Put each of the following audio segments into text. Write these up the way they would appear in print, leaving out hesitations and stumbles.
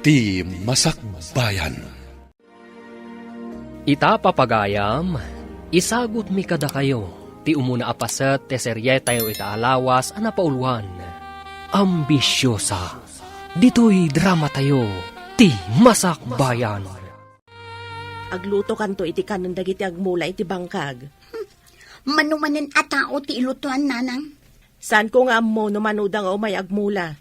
ti Masakbayan. Ita papagayam, isagot mi kada kayo, ti umuna apaset te serye tayo itaalawas ana pauluan. Ambisyosa, dito'y drama tayo, ti Masakbayan. Agluto kanto iti kanon dagiti agmula iti bangkag. Manumanin a tao ti ilutuan, nanang. Saan ko nga mo no manudang umay agmula?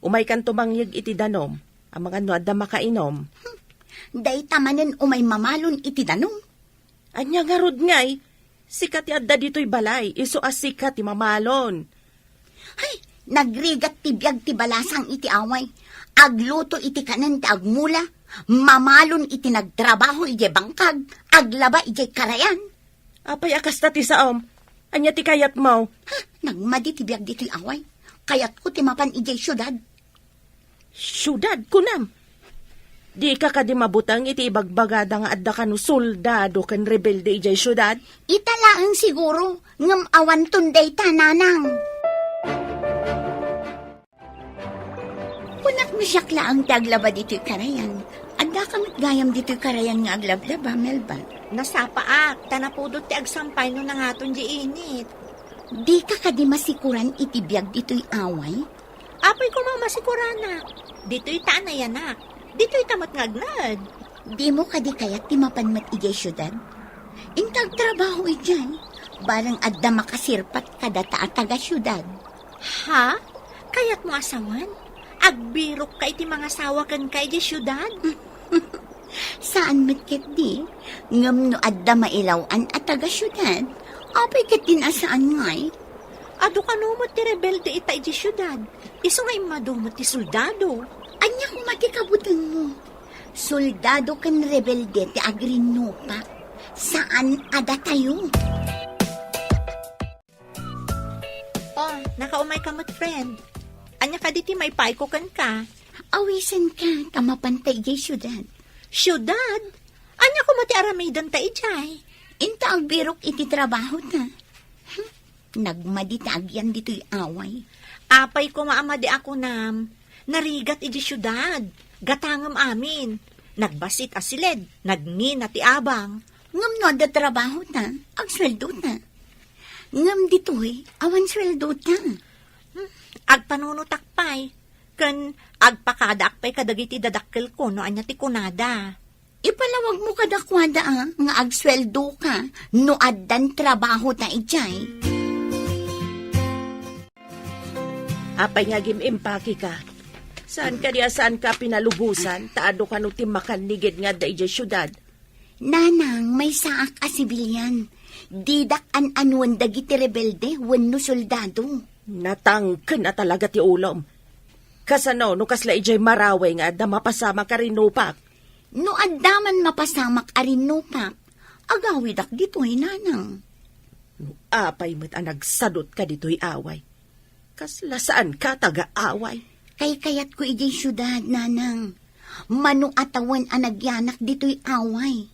Umay kanto mangyag iti danom, ang mga nuada makainom. Day tamanin umay mamalon iti danong. Anya nga rod ngay, sikat yadda dito'y balay, iso as sikat ti mamalon. Ay, nagrigat ti biyag ti balasang iti away. Agluto iti kanan ti agmula. Mamalon iti nagtrabaho iti bangkag. Aglaba iti karayan. Apay akas ta ti saom, anya ti kayat mo. Ha, nagmadi ti biyag dito'y away. Kayat ko ti mapan iti syudad. Syudad kunam. Di ka kadi mabutang iti ibagbagada nga adda kanu soldado kan rebelde ijay syudad. Italaang siguro, ngam awan tunday tananang. Unak na siya klaang taglaba dito'y karayan. Adda kamit gayam dito'y karayan nga aglablaba, Melba. Nasapaak, tanapudot ti agsampay no nangaton di init. Di ka kadi masikuran itibiyag dito'y away? Apoy ko mamasikurana. Dito'y taanayanak. Dito'y tamat ngagnad. Di mo kadi kayat ti mapanmat ijay syudad? Intag trabaho ijay. Barang adda makasirpat kada taga syudad. Ha? Kayat mo asawan? Agbirok ka iti mga sawa kan kay di syudad? Saan matkit di? Ngam no adda mailawan at taga syudad. Apay kat din asaan ngay? Ado ka numot ti rebelde ita iti syudad. Iso nga imadumot ti soldado. Anya kung matikabutan mo? Soldado kan rebelde ti agrinupa. Saan ada tayo? Oh, nakaumay ka mat friend. Anya ka diti may paiko kan ka. Awisan ka, kamapantay jay syudad. Syudad? Anya ko mati aramidan ta ijay. Inta ang birok iti trabaho na. Nagmaditag yan dito'y away. Apay ko maamadi ako nam. Narigat iti syudad. Gatangam amin. Nagbasit asilid. Nagnin ati abang. Ngam no da trabaho na, ang sweldo na. Ngam dito'y, awan sweldo na. Agpanunutakpay. Kan agpakadaakpay kadagiti dadakkel ko no anya ti kunada. Ipalawag mo kadakwada nga agsweldo ka, no addan trabaho na ijay. Apay nga gimimpaki ka. Saan ka diya saan ka pinalubusan, taado ka no timakan nigid nga da ijay syudad. Nanang, may saak a sibilyan. Didak an-anuan dagiti rebelde, wenno soldado. Natangken na talaga ti ulom. Kasano no kasla ijay maraway nga adda mapasama ka rin nupak. No addaman mapasamak arinupak, agawidak dito'y nanang. Apay mo't ang nagsadot ka dito'y away. Kasla saan ka taga-away? Kay kayat ko ijay syudad, nanang. Mano atawan ang nagyanak dito'y away.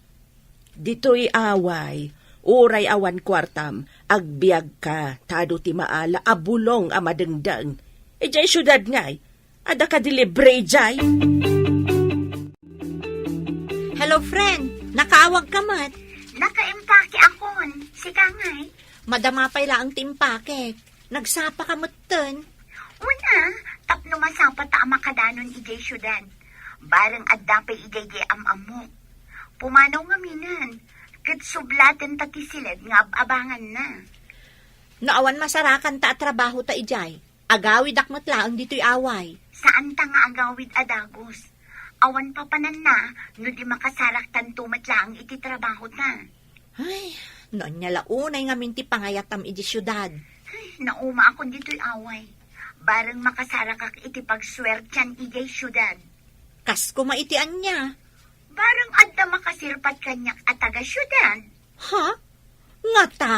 Dito'y away, uray awan kwartam, agbiag ka, tado ti maala, abulong amadengdeng. Ijay syudad ngay, ada ka dilibre ijay. Hello friend, nakaawag ka mat. Nakaimpake akon, si Kangay. Madamapay la ang timpake. Nagsapa ka matten. Una, tapno masapa ta makadanon ijay syudad. Barang addapay ijay amamok. Pumanaw nga minan, kat sublaten tati silid nga abangan na. Naawan masarakan ta at trabaho ta ijay. Agawid akmat laang dito'y away. Saan ta nga agawid adagos? Awan pa panan na, no di makasarak tantumat lang iti trabaho na. Ay, noon niya launay nga minti pangayatam iti syudad. Ay, nauma akong dito'y away. Barang makasarak ak iti pagswertyan ijay syudad. Kas kumaitian niya. Barang adda makasirpat kanyak at taga syudad. Ha? Ngata?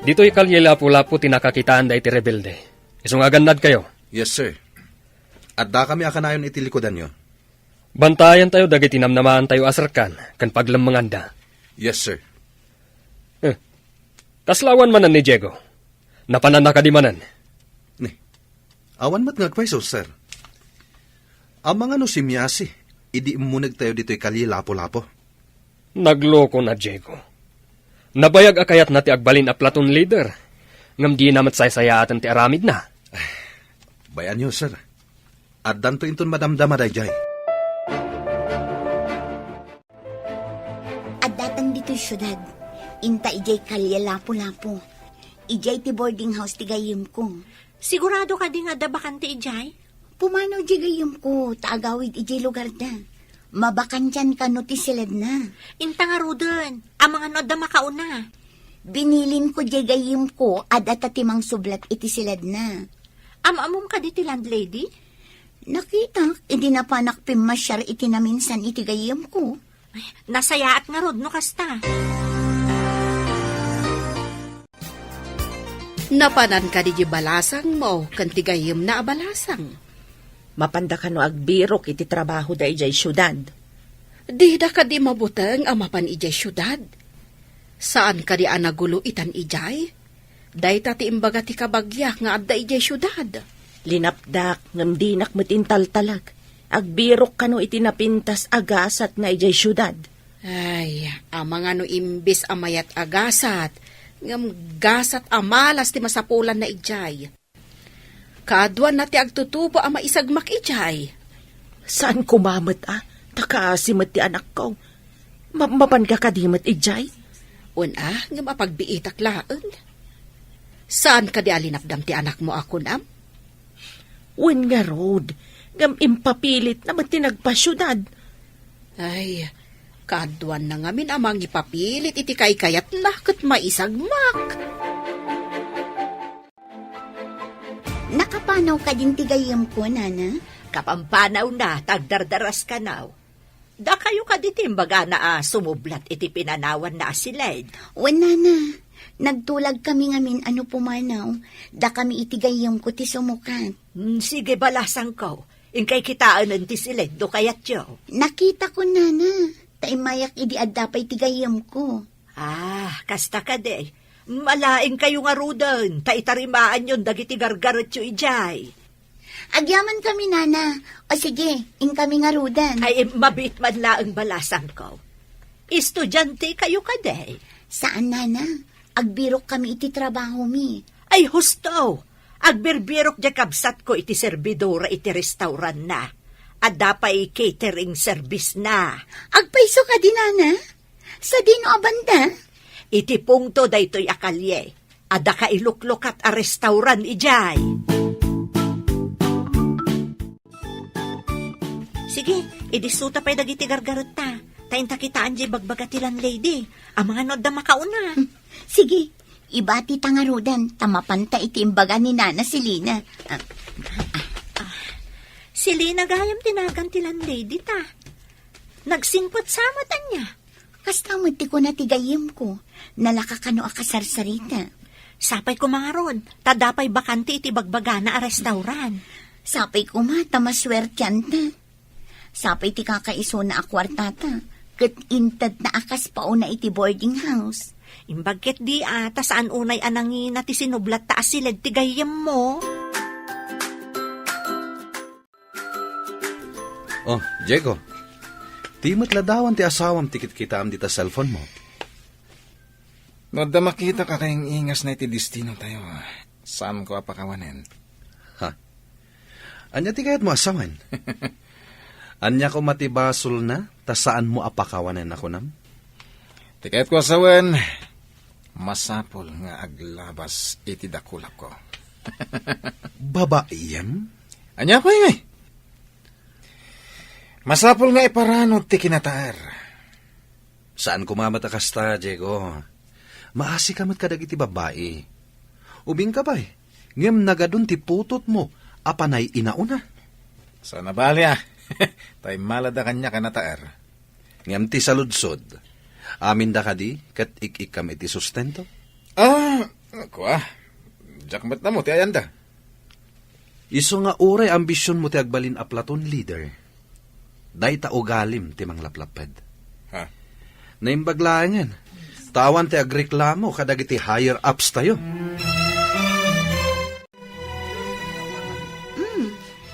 Dito'y kalye lapu-lapu tinakakitaan da iti rebelde. Isungagannad kayo. Yes, sir. Adda kami akanayon iti likodan nyo. Bantayan tayo dagiti namnamaan tayo asarkan, kan paglamanganda. Yes, sir. Kaslawan manan ni Diego. Napanan na kadimanan. Ni, awan mat ngagpaiso, sir. Ang mga no si Miyasi, idi munag tayo dito'y kalye lapo-lapo. Nagloko na, Diego. Nabayag akayat na ti agbalin a platoon leader. Ngam di namat saysayatan ti aramid na. Bayan niyo, sir. At danto inton madamdama dayjay. At datang dito'y syudad. Inta ijay kalye lapo-lapo. Ijay ti boarding house ti gayim ko. Sigurado ka di nga dabakan ti ijay? Pumano ijay gayim ko, taagawid ijay lugar da. Mabakan dyan ka no ti silad na. Inta nga Ruden, ang mga noda makauna. Binilin ko ijay gayim ko, adata timang sublat iti silad na. Amamom ka di ti landlady? Nakita, hindi na pa nakpimasyar iti na minsan iti gayim ko. Ay, nasayaat nga Rod, no kasta. Napanan ka di balasang mo, kantigayim na abalasang. Mapanda ka no agbirok iti trabaho da ijay syudad. Di da ka di mabuteng amapan ijay syudad. Saan ka di anagulo itan ijay? Day tati imbaga ti kabagyak nga adda ijay syudad. Linapdak, ngam dinak matintaltalag. Agbirok ka no iti napintas agasat na ijay syudad. Ay, ang mga no imbis amayat agasat, ngam gasat amalas ti masapulan na ijay. Kaadwan na ti agtutubo ang maisagmak ijay. Saan kumamat Takasimat ti anak ko. Mapan ka kadimat ijay? Una, ngam apagbiitak laan. Saan ka di alinapdam ti anak mo ako nam? Wen nga Rod, ngam impapilit naman tinagpasyudad. Ay, kaadwan na ngamin amang ipapilit iti kayat na kat maisagmak. Nakapanaw ka din ti gayim ko, nana? Kapampanaw na, tagdardaras ka now. Da kayo ka di timbaga na sumublat iti pinanawan na asiled. Wana na. Nagtulag kami ngamin ano pumanaw. Da kami iti gayim ko ti sumukat. Sige balasang ko. Inkay kitaan ti siled do kayat yo. Nakita ko, nana. Taimayak idi addapay ti gayim ko. Kasta ka de. Malaing kayo nga Ruden. Taitarimaan yun dagiti gargarot yo ijay. Agyaman kami, nana. O sige, ing kami nga rudan. Ay mabit man laang balasang ko. Estudyante kayo ka de. Saan, nana? Agbirok kami iti trabaho mi. Ay husto. Agbirbirok di kabsat ko iti servidora iti restaurant na. At dapay catering service na. Agpaiso ka din, nana? Sa dino abanda? Iti pungto daytoy akalye. Ada ka iluklukat a restaurant ijay. Sige, idisuta pa'y dagiti gargarot ta. Tainta kitaan di bagbagatilan lady. Ang mga nod na makauna. Sige, ibati tangarudan. Tamapanta iti imbaga ni nana si Lina. Si Lina gayam tinagantilan lady ta. Nagsingpot samatan niya. Kastamad ti ko na tigayim ko. Nalakakano akasarsarita. Sapay ko mga ron. Tadapay bakante iti bagbagana a restaurant. Sapay ko mata maswertyan ta. Sapay ti kakaiso na akwartata. Kat intad na akas pauna iti boarding house. Imbagket di ata saan unay anangin na ti sinublat ta asiled ti gayam mo. Oh, Diego. Ti matladawan ti asawam tikit kita am dita cellphone mo. No, da makita ka kayong ingas na iti destino tayo. Saan ko apakawanen? Ha? Anya ti kayat mo asawan? Anya ko matibasol na, ta saan mo apakawanen ako nam? Tikayat ko asawan, masapol nga aglabas iti dakulak ko. Babaiyem? Anya pa yung masapol nga iparanod ti kinataar. Saan kumamatakas ta, Diego? Maasi ka matkadag iti babae. Ubing ka ba ngem nagadun ti putot mo, apanay inauna. Sana bali tay malada kanya kanataar. Ngem ti saludsod. Amin da ka di, kat ikikam iti sustento? Ako Jakmat na mo, ti ayanda. Iso nga uray ambisyon mo ti agbalin a platoon leader. Day ta ugalim ti manglaplaped. Ha? Naimbaglaan tawan ti agreklamo kadag iti higher ups tayo.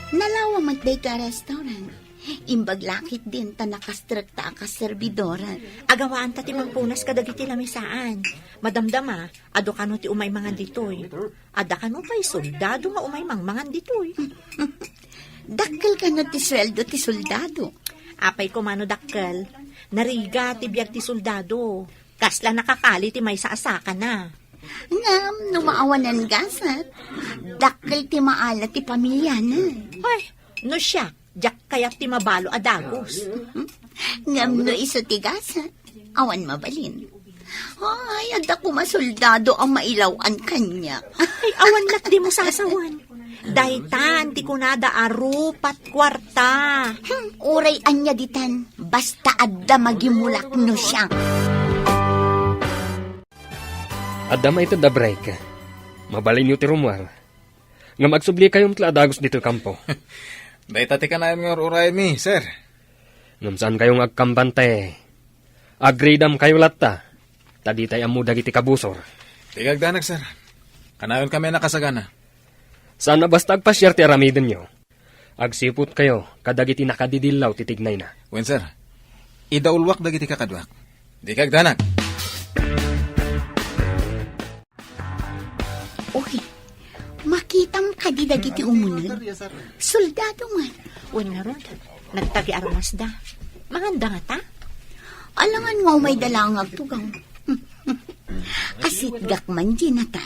Nalawa magday ka restaurant. Imbag lakit din ta nakastrukta ka servidora. Agawaan ta ti mangpunas kadagiti lamisaan. Madamdama, ado kano ti umay mangan ditoy. Ada kano pa'y soldado nga umay mangan ditoy. Dakkel ka na ti sweldo ti soldado. Apay ko mano dakkel, nariga ti biag ti soldado. Kasla nakakali ti may saasaka na. Ngam, numaawanan gasat. Dakkel ti maala ti pamilya na. Ay, no siya, jak kaya ti mabalo adagos. Ngam no iso ti gasat. Awan mabalin. Ay, ada ko masoldado ang mailawan kanya. Ay, awan lat di mo sasawan. Daytan, ti kunada arupat kwarta. Uray anya ditan, basta adda magimulak no siya. Adda ito da break. Mabalin nyo ti rumwar. Nga magsubli kayong tladagos dito kampo. Day tati ka na yun nga uray mi, sir. Ngam saan kayong agkampante. Agridam kayo latta. Tadi tayo amu dagiti kabusor. Tigagdanag, sir. Kanayon kami nakasagana. Sana basta agpasyar ti aramidin nyo. Agsipot kayo, kadagiti nakadidilaw titignay na. Wen, sir. Idaulwak dagiti kakadwak. Di kagdanag. Uy, makitam ka di dagiti umunod. Soldado man. Uy nga rod, nagtagi armas da. Manganda nga ta? Alangan nga may dalang agtugang. Kasit gak man di na ta.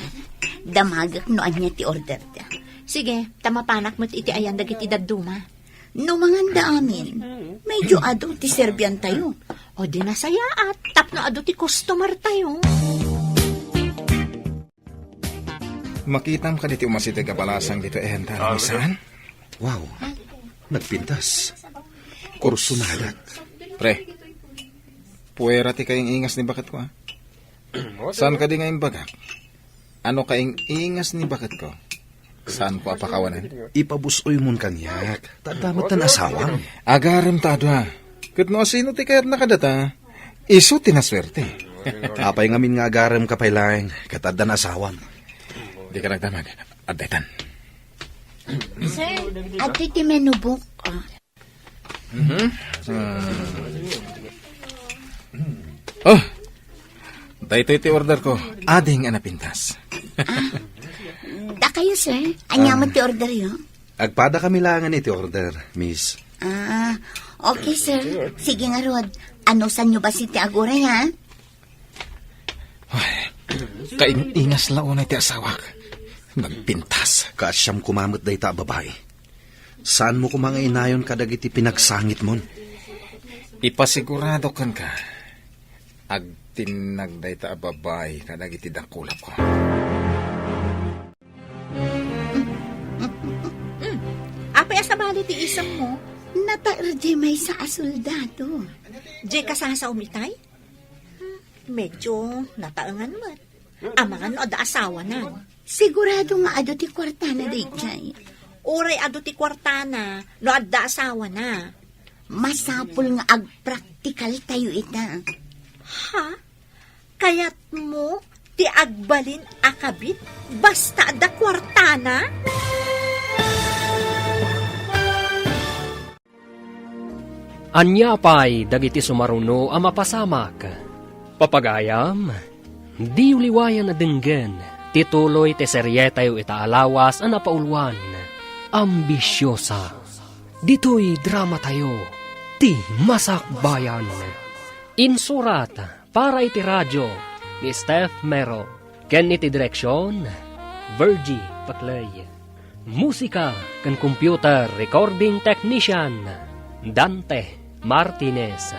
Damagak no anya ti order da. Sige, tamapanak mo't iti ayan dagiti daduma. No manganda amin, medyo ado ti serbian tayo. O di nasaya at tapno ado ti customer tayo. Makitam ka diti umasite ka balasang dito ehenta na misan? Wow, nagpintas. Kurso na halat. Pre, puwera ti kayong ingas ni bakat ko, ha? Saan ka di ngayong bagak? Ano kayong ingas ni bakat ko? Saan ko apakawanan? Ipabusoy mon kanyak. Tadamat tan asawang. Agaram tado, ha? Kat no asino ti kayat nakadata, iso tinaswerte. Apay ngamin nga agaram kapaylaeng. Kataddan asawang. Di ka nagdamag. Addetan. Sir, ati ti menubok. Oh! Dahito iti order ko. Ading anapintas. Da kayo, sir. Anya mo ti order yo? Agpada kami langan iti order, miss. Okay, sir. Sige nga, Rod. Ano san nyo ba si ti aguray, ha? Kaingas lao na iti asawak. Nagpintas. Kaasyam kumamot day ta babae. Saan mo kumanga inayon kadagiti pinagsangit mon? Ipasigurado kan ka. Agtinagday ta babae kadagiti dakulap ko. Apay asabali ti isang mo, Nataerdi may sa asoldado. di ka sa umitay? Medyo nataangan mo. Amangan no ada asawa na. Sigurado nga ado ti kwartana day jay. Uray ado ti kwartana, no adda asawa na. Masapul nga ag-practical tayo ita. Ha? Kayat mo, ti agbalin akabit, basta adda kwartana? Anya pa'y dagiti sumaruno ang mapasamak. Papagayam, di uliwayan na dinggen, tituloy te serye tayo itaalawas ang napaulwan. Ambisyosa. Dito'y drama tayo, ti masakbayan. Insurat para iti radyo ni Steph Mero. Ken iti direksyon, Virgie Paclay. Musika ken computer recording technician, Dante Martinez.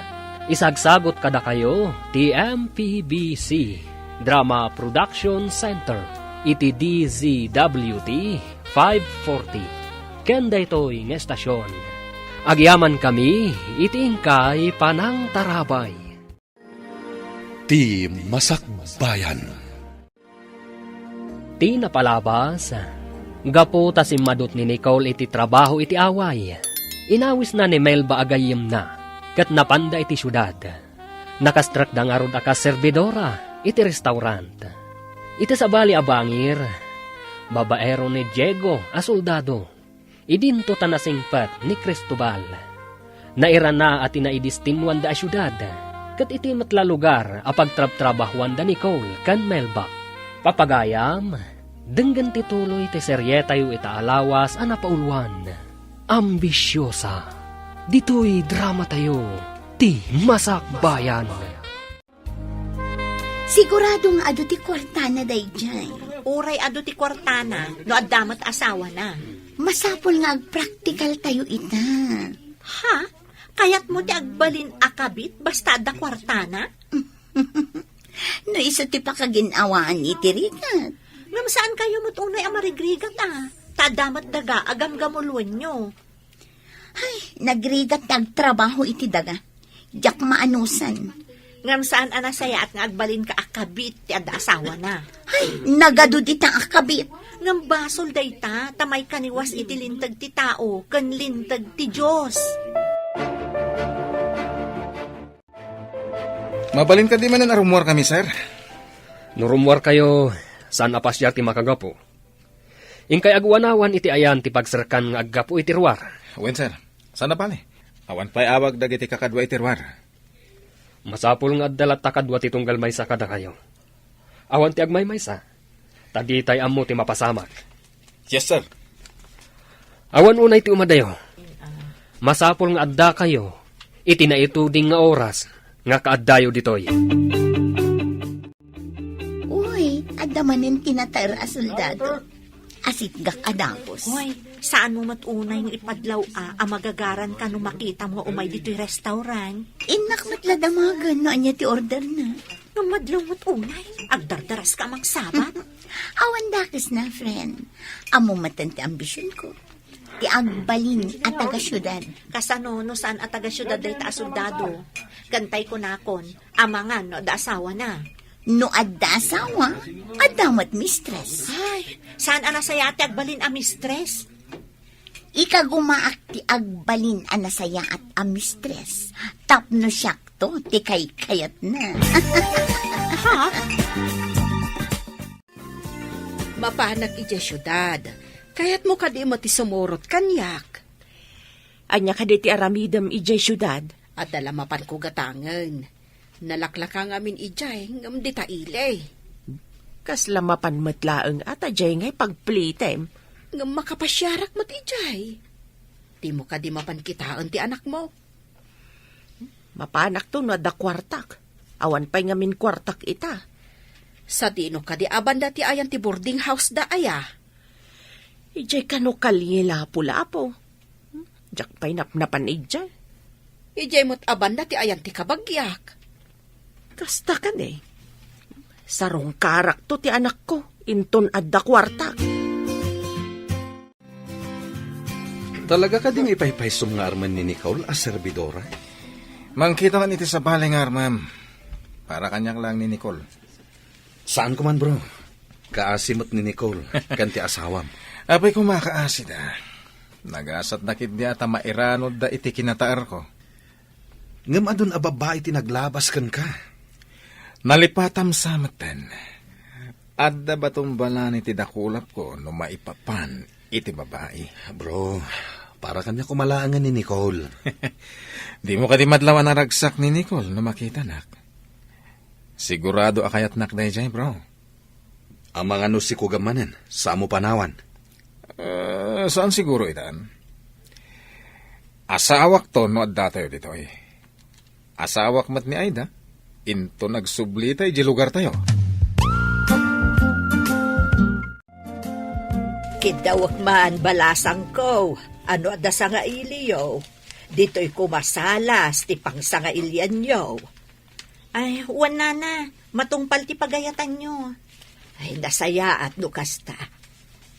Isagsagot kada kayo ti MPBC Drama Production Center iti DZWT 540. Kenda ito'y ng estasyon. Agyaman kami iti ingkay panang tarabay. Ti Masakbayan. Ti napalabas, gapo ta si madot ni Nicole iti trabaho iti away. Inawis na ni Melba agayim na, kat napanda iti syudad. Nakastrak da nga rod aka servidora iti restaurant. Iti sabali abangir, babaero ni Diego a soldado. idinto tanasingpat ni Cristobal. Naira na at inaidistinwan da asyudad, kat iti matla lugar apag trab-trabahuan da Nicole kan Melba. Papagayam, denggan tituloy ti serye tayo itaalawas ana paulwan. Ambisyosa, dito'y drama tayo, ti Masakbayan. Sigurado nga ado ti kwartana dayjay. Uray ado ti kwartana, no addamat asawa na. Masapol nga ag-practical tayo ita. Ha? Kayat mo ti agbalin akabit basta da kwartana? No iso ti pakaginawaan iti rigat. Ngam saan kayo mutunay ang marigrigat Tadamat daga agam gamulwan nyo. Ay, nagrigat nagtrabaho iti daga. Diyak maanusan. Ngam saan anasaya at nga agbalin ka akabit ti adda asawa na. Ay, nagadud itang akabit. Ngam basol dayta, tamay kaniwas iti lintag ti tao, kan lintag ti Diyos. Mabalin ka di man na rumor kami, sir. Nurumwar kayo, saan apasyar ti makagapo. Ingkay agwanawan iti ayan ti pagserkan nga aggapo iti ruwar. Wen, sir. Sana pali. Awan pa'y awag dagiti kakadwa iti ruwar. Masapul nga addalat takadwa ti tunggal maysa kada kayo. Awan ti agmay maysa, tagitay ammo ti mapasamak. Yes, sir. Awan unay ti umadayo. Masapul nga adda kayo, iti na ituding nga oras, nga kaaddayo ditoy. Uy, adamanin kinatayra a soldado. Asit gak adapos. Hoy, saan mo matunay ng ipadlaw magagaran ka nung makita mo umay dito'y restaurant? Inak matladamagan no anya ti order na. Nung madlaw matunay, agdardaras ka magsabat. Awan dakis na, friend. Amo matan ti ambisyon ko. Ti agbalin at taga syudad. Kasano no saan at taga syudad day ta soldado. Kantay ko nakon, amangan no da asawa na. No adda asawa, adamat mistress. Ay, saan anasaya ti agbalin a mistress? Ikagumaak ti agbalin anasaya at a mistress. Tapno syakto, ti kayat na. Ha? Mapanak iti syudad. Kayat mo kadi mo ti sumurot kanyak. Anya ka di ti aramidam ijay syudad. At dalamapan ko gatangan. Nalaklakang amin ijay ngam di taile. Kas lamapan matlaang at ajay ngay pagplitem. Ngam makapasyarak mat ijay. Di mo kadi mapan kitaan ti anak mo. Mapanak to no da kwartak. Awan pa'y ngamin kwartak ita. Sa dino kadi abanda ti ayan ti boarding house da aya. Ijay kano kalila pulapo. Jak pa'y napnapan ijay. Ijay mo't abanda ti ayan ti kabagyak. Kasta ka ne. Sarong karak to ti anak ko. Inton adda kwartak. Talaga ka ding ipaypaysum nga arman ni Nicole as servidora? Mangkita man iti sa bali nga, ma'am. Para kanyak lang ni Nicole. Saan ko man, bro? Kaasimot ni Nicole, kanti asawam. Apay kumakaasid Nagasat nakit niya ata mairanod da iti kinataar ko. Ngam adun ababa iti naglabas kan ka. Nalipatam samatan. Adda batong balan iti dakulap ko no maipapan iti babae. Bro, para kanya kumalaangan ni Nicole. Di mo kadi madlawan na ragsak ni Nicole no makita nak. Sigurado akayat nak na ijay, bro. Ang mga nusi ko gamanin, sa mo panawan. Saan siguro itan? Asawak to no adda tayo dito eh. Asawak mat ni Aida, into nagsubli tayo di lugar tayo. Kidawak man balasang ko, ano adda sa nga iliyo. Dito'y kumasalas, ti pang sa nga ilian nyo. Ay, wana na, matungpal ti pagayatan nyo. Ay, nasaya at nukasta.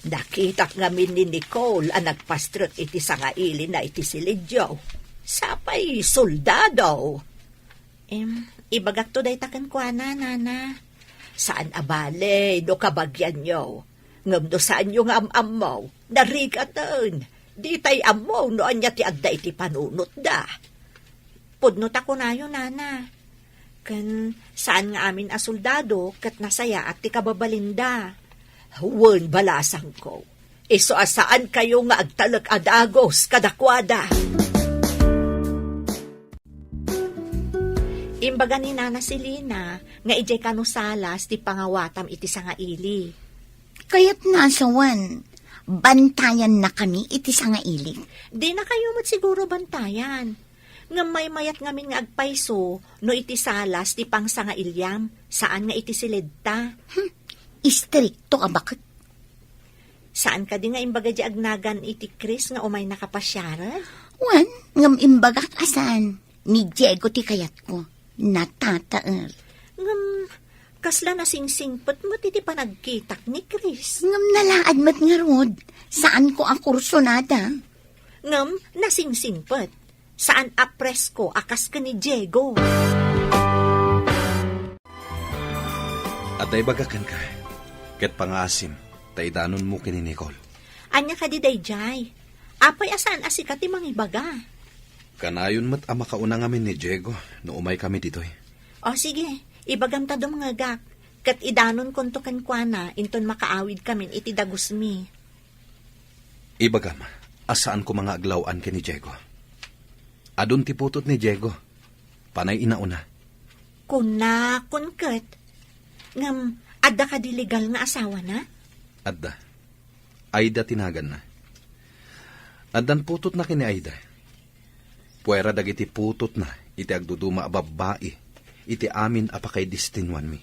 Nakitak ngamin ni Nicole ang nagpastrot iti sa nga ili na iti silidyo. Sapay, soldado. Ibagak to day takan kwa na, nana. Saan abale, do kabagyan nyo. Ngam do saan yung am-am mo, narigatan. Di tay amo, no anya ti agda iti panunot da. Pudnot ako na yun, nana. Kan saan nga amin soldado, kat nasaya at ti kababalinda. Huwag balasang ko. Iso asaan kayo nga agtalag adagos kadakwada. Imbaga ni Nana Selina, nga ijay kanusalas ti pangawatam iti sangaili. Kaya't nasawan, bantayan na kami iti sangaili. Di na kayo mat siguro bantayan. Nga may mayat ngamin nga agpayso, no iti salas ti pang sangailyam, saan nga iti silidta. Istrikto ka bakit? Saan ka di nga imbaga di agnagan iti Chris nga umay nakapasyaran? Wan, ngam imbagak asan. Ni Diego ti kayat ko. Natataer. Ngam, kasla na singsingpot mo ti panagkitak ni Chris. Ngam nalaad mat nga rod. Saan ko ang kurso nada? Ngam, nasingsingpot. Saan apresko akas ka ni Diego? At ay bagakan ka. Ket pangasim, taidanon mo kini Nicole. Anya ka di dayjay. Apay asan asika ti mangibaga. Kanayon mat ama kauna ngamin ni Diego, no umay kami ditoy. O sige, ibagam ta dumangagak. Kat idanon konto kankwana, inton makaawid kamin iti dagusmi. Ibagam, asaan ko mga aglawan kini Diego? Adun ti putot ni Diego. Panay inauna. Kuna, kunket. Ngam, adda ka di legal nga asawa na? Adda. Aida tinagan na. Addan putot na kini Aida. Puwera dagiti putot na, iti agduduma a babae, iti amin apakay distinwan mi.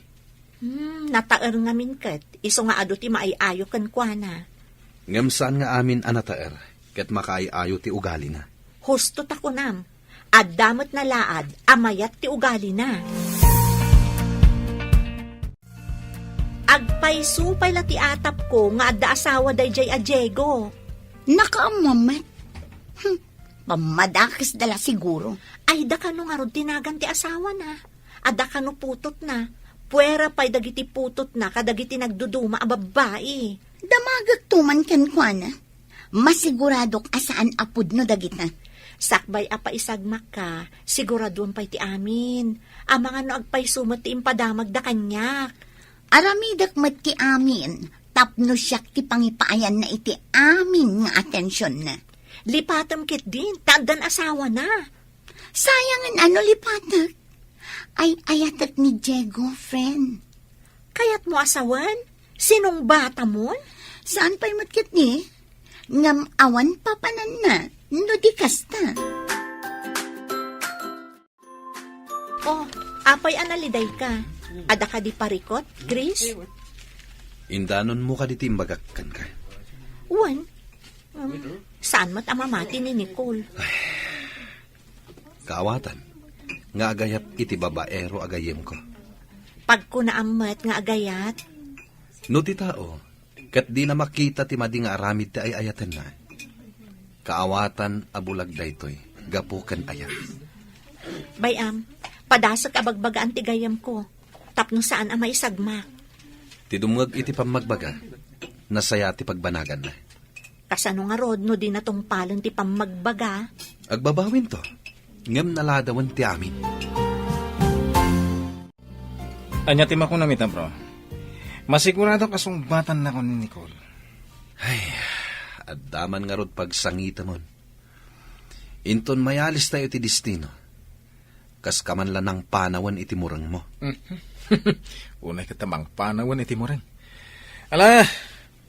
Nataer ngamin ket, iso nga ado ti maayayo kankwana. Ngam saan nga amin anataer, ket makaayayo ti ugali na. Husto ta kunam, addamot na laad, amayat ti ugali na. Agpaysupay la ti atap ko, nga adda asawa dayjay a Diego. Nakaamamat. Pamadakis dala siguro. Ay da kano nga rod tinagan ti asawa na. Ada kano putot na. Puwera pa'y dagiti putot na kadagiti nagduduma a babae. Damagag tuman kankwana. Masiguradok asaan apud no dagita. Sakbay apa isagmak ka, siguradon pa'y ti amin. Ang mga no agpay sumat ti impadamag da kanyak. Aramidak mat ti amin. Tapno siyak ti pangipaayan na iti amin nga atensyon na. Lipatam kit din, tagdan asawa na. Sayangan ano lipatak? Ay ayatak ni Diego, friend. Kayat mo asawan? Sinong bata mo? Saan pa'y matkit ni? Ngam awan papanan na, no di kasta. Oh, apay analiday ka. Ada ka di parikot, Chris? Indanon mo ka di timbagakkan ka. Wan. Saan mat amamati ni Nicole? Kaawatan, nga agayat iti babaero agayem ko. Pag ko naamat nga agayat, No ti tao, kat di na makita ti madi nga aramid ti ay ayatan na. Kaawatan abulag daytoy, gapukan ayat. bayam, padasak abagbagaan ti gayam ko. Tapno saan ang maisagmak. Ti dumag iti pamagbaga, nasaya ti pagbanagan na. Kasano nga rod no di na tong palon ti pamagbaga. Agbabawin to, ngem naladawan ti amin. Anya ti makunamit bro. Masigurado kasumbatan na ko ni Nicole. Ay, addaman nga rod pagsangita mon. Inton mayalis tayo ti destino. Kas kaman lang ng panawan iti murang mo. Unay katamang panawan iti mo rin. Ala,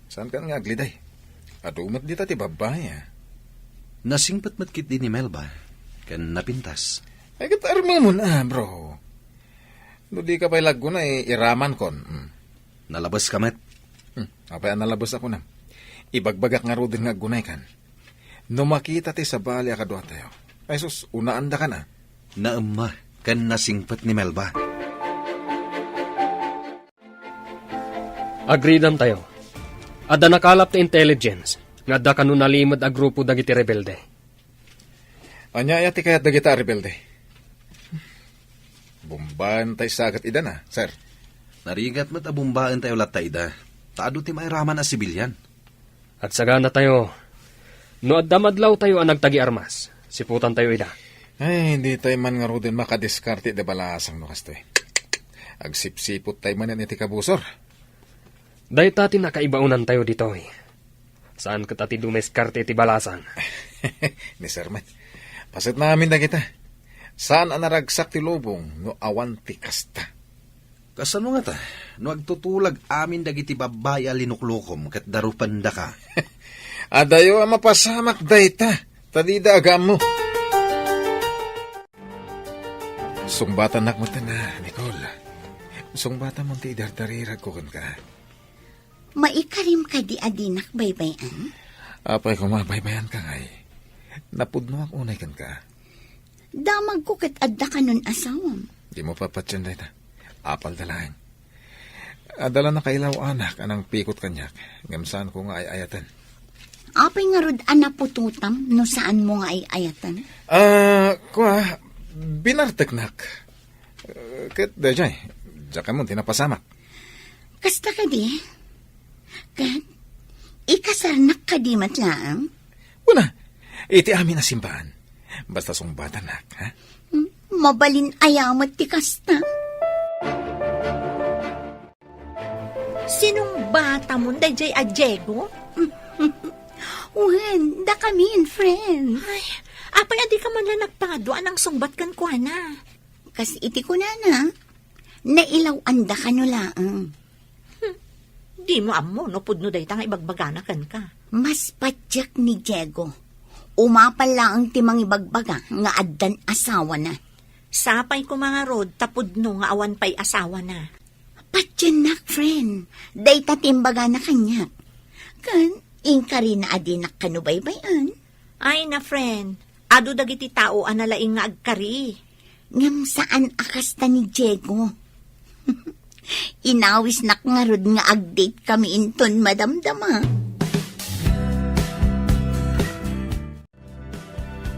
saan ka nga agliday? Adumat dita ti babae. Nasingpat matkit din ni Melba, kan napintas. Ay katarma mo na bro. No di ka pa'y lago na iraman kon. Nalabas ka met. Apay nalabas ako na. Ibagbagak nga rodin nga gunay kan. No makita ti sa bali akadwa tayo. Ay sus, unaanda ka na. Naama, kan nasingpat ni Melba. Agreedam tayo. Adda nakalap ti intelligence, nga adda kanu nalimod a grupo dagiti rebelde. Anya ti kayat dagita rebelde. Bumban tay sagat ida na, sir. Narigat mat abumbaan tayo latay da. Taado ti mairaman a sibilyan. At sagana tayo, no adda madlaw tayo ang nagtagi armas, siputan tayo ida. Ay, hindi tayo man nga rodin makadiskarte de balasang no kastoy. Agsipsipot tayo man iti kabusor. Dahil tati nakaibaunan tayo dito. Saan ka tati dumeskarte iti balasan? Ni Sir Man, pasit namin na kita. Saan ang naragsak ti lubong no awan ti kasta? Kasano nga ta? No agtutulag amin dagiti babaya linuklukom ket darupanda ka. Adayo ang mapasamak dayta, tadida agam mo. Sungbatan nakmata na, Nicole. Sungbatan mo ti idardarirag ko kan ka. Maikarim ka di adinak baybayan? Apay kung mabaybayan ka ngay. Napudno ak unay kan ka. Damag ko kat adda ka nun asawam. Di mo papatsyan dayta. Apal dalahin. Adala na kailaw anak anang pikot kanyak. Ngamsaan ko nga ay ayatan. Apay nga rod anapututam no saan mo nga ay ayatan? Kuha, binarteknak. Kat dajay, dyan mo tinapasamak. Kasta ka di? Kat, ikasarnak ka di matlaang? Una, iti amin na simbahan. Basta sungbatan nak, ha? Mabalin ayamat ti kasta. Sinong bata mo, dayjay a Diego? Wen, da kami in friend. Ay, apay adi ka man lang nagpado, anang sungbat kan kwa na. Kas iti ko na. Nailaw anda ka no laang. Di mo amo, no pudno day tang ibagbaganakan ka. Mas padyak ni Diego. Umapal lang ang timang ibagbaga nga addan asawa na. Sapay ko mga rod, tapudno nga awan pa'y asawa na. Patyan nak, friend. Day tatimbaga na kanya. Kan, ingka rin na adinak kanubaybayan. Ay na friend, ado dagiti tao analaing nga agkari. Ngam saan akasta ni Diego? Inawis nak nga rod nga agdate kami inton madamdama.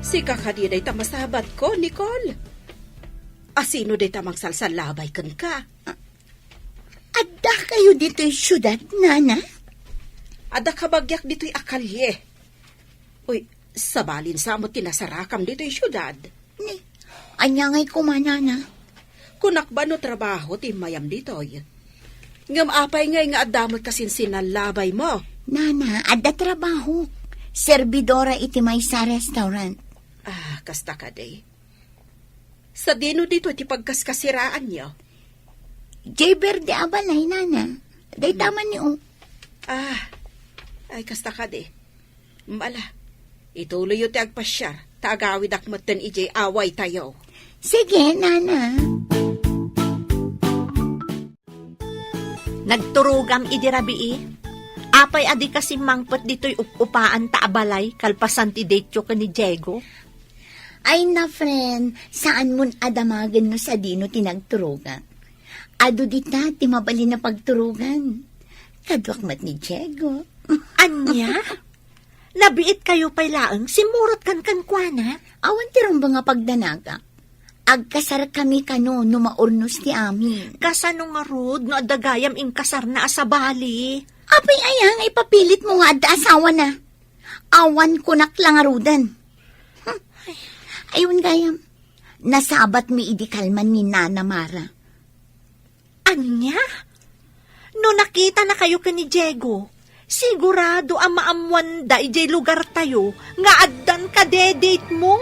Si kakadi day tamasabat ko, Nicole. Asino day tamang salsalabay kan ka? Adda kayo dito'y syudad, nana? Ada kabagyak dito'y akalye. Uy, sabalin sa mo tinasarakam dito'y syudad. Ni, anyangay kumanana. Kunak ba no trabaho ti mayam dito'y? Ngam apay ngay nga adamot kasin sinalabay mo. Nana, adda trabaho. Servidora iti may sa restaurant. Ah, kasta ka day. Sa dino dito ti pagkaskasiraan niyo. Jay Verde abalay, nana. Day taman niyo. Ah, ay kasta ka day. Mbala, ituloy yu ti agpasyar. Taagawid akmatan ijay away tayo. Sige, nana. Nagturugam idirabii. Apay adi kasi mangpot dito'y upaan taabalay kalpasan ti detyo ka ni Diego. Ay na, friend, saan mon adamagan no sa dino tinagturugan? Ado dita, ti mabali na pagturugan. Kadwakmat ni Diego. Anya? Nabiit kayo pa'y laang, simurot kan kwa. Awan tirong ba nga pagdanaga? Agkasar kami kano no maurnos ti amin. Kasano nga rod, no adagayam ing kasar na asabali. Apay ayang ipapilit mo nga adda asawa na. Awan ko naklangarudan. Ayun gayam, nasabat mi idikalman ni Nana Mara. Anya? No nakita na kayo ka ni Diego, sigurado ang maamwanda ijay lugar tayo nga addan ka dedate mo.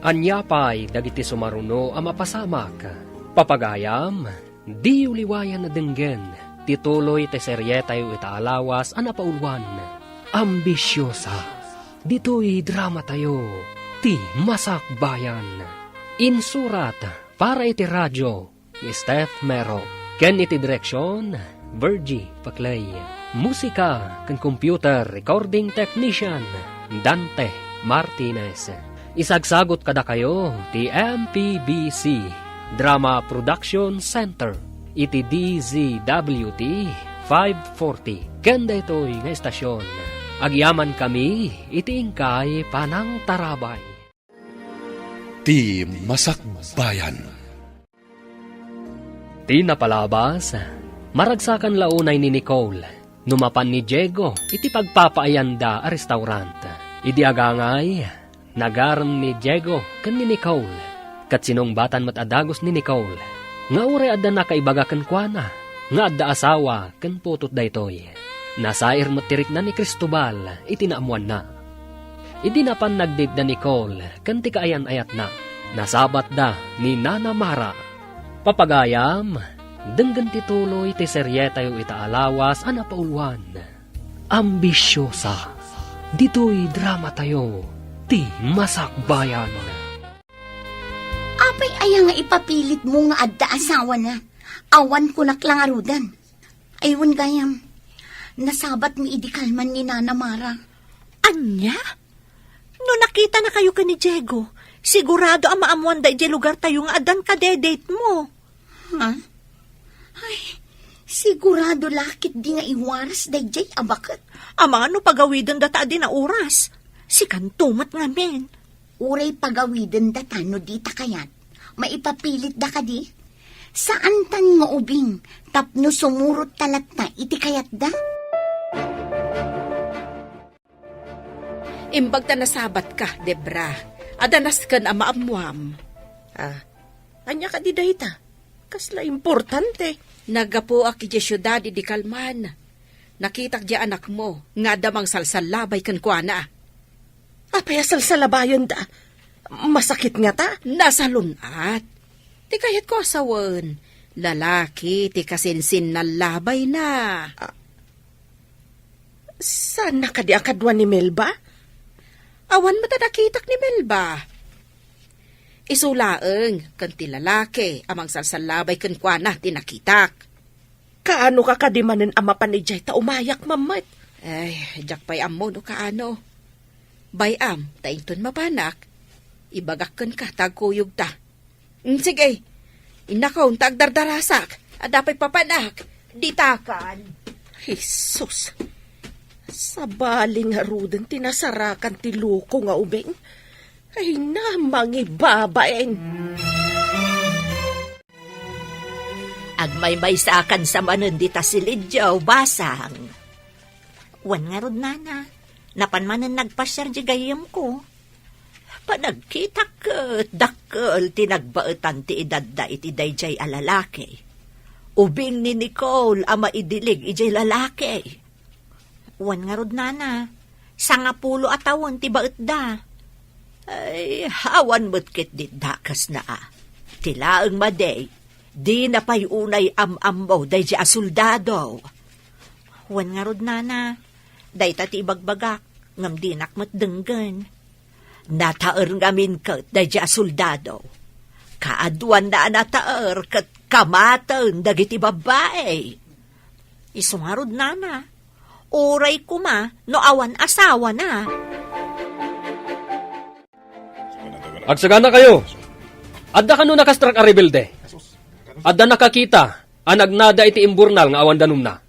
Anya pa'y dagiti sumaruno ang mapasamak. Papagayam, di uliwayan na denggen. Tituloy te serye tayo itaalawas ang napaulwan. Ambisyosa. Dito'y drama tayo. Ti Masakbayan. Insurat para iti radyo ni Steph Mero. Ken iti direksyon, Virgie Paclay. Musika ken computer recording technician, Dante Martinez. Isagsagot kada kayo ti MPBC Drama Production Center. Iti DZWT 540. Kanda ito'y nga estasyon. Agyaman kami, iti ingkay panang tarabay. Ti Masakbayan. Ti napalabas, maragsakan launay ni Nicole. Numapan ni Diego, iti pagpapaayanda a restaurant. Idi agangay, nagaram ni Diego kan ni Nicole. Kat sinong batan matadagos ni Nicole. Nga uray adda na kaibagakan kwa na, nga adda asawa ken putot daytoy. Nasair matirik na ni Cristobal, itinaamuan na. Idi na pan nagdate na Nicole, ken ti kaayan-ayat na. Nasabat da ni Nana Mara. Papagayam, denggan ti tuloy ti seryeta yu itaalawas ana paulwan. Ambisyosa, dito'y drama tayo, ti masakbayan. Apay aya nga ipapilit mo nga adda asawa na. Awan ko naklang arudan. Aywan gayam. Nasabat mi idikalman ni Nana Mara. Anya? No nakita na kayo ka ni Diego, sigurado ang maamuan da iti lugar tayo nga adan kadedate mo. Ha? Ay, sigurado lakit di nga iwaras dayjay abakat. Ama ano pagawidan data di na oras. Si kantumat nga men. Uray pagawiden datano dita kayat. Maipapilit da ka di? Saan tan nga ubing? Tapno sumurot talat na iti kayat da? Imbag ta nasabat ka, Debra. Adanas ka na maamuam. Anya ka di dayta? Kasla importante. Nagapo ak iti syudad di Kalman. Nakitak di anak mo, nga damang salsalabay kan kuana. Apayasal sa labayon da. Masakit nga ta. Nasa lunat. Ti kayat ko asawan. Lalaki, ti kasinsin na labay na. Saan na ka di akadwa ni Melba? Awan matadakitak ni Melba. Isulaeng, kan ti lalaki, amang salsalabay kan kuana, tinakitak. Kaano ka kadimanen ama panijay ta umayak mamat? Ay, jak pa'y amo no kaano. Bayam, taington mapanak. Ibagakkan ka, tagkuyog ta. Sige, inakaw, tagdardarasak. At dapat papanak, ditakan. Jesus! Sa baling haruden tinasarakan ti luko nga ubing. Ay namang ibabaeng. Agmay-may sa akan sa manon dita silidyaw, basang. Wan nga rod nana, napanmanan nagpasyar di gayam ko. Panagkita ket dakkel tinagbaetan ti edad da iti dayjay a lalaki. Ubing ni Nicole ama idilig ijay lalaki. Wan nga rod nana, 50 atawon ti baet da. Ay, hawan mo't dit dakas na Tilaeng maday, di na pa'y unay am-ambo day di asoldado. Wan nga rod nana, day tati ibagbagak, ngam dinak matdenggan. Nataer ngamin kat day di asoldado. Kaaduan na nataer kat kamatan dagiti babae. Iso nga rod nana, oray kuma no awan asawa na. Agsagana kayo. Adda kanu nakastrak a rebelde. Adda nakakita, anagnada iti imburnal nga awan danom na.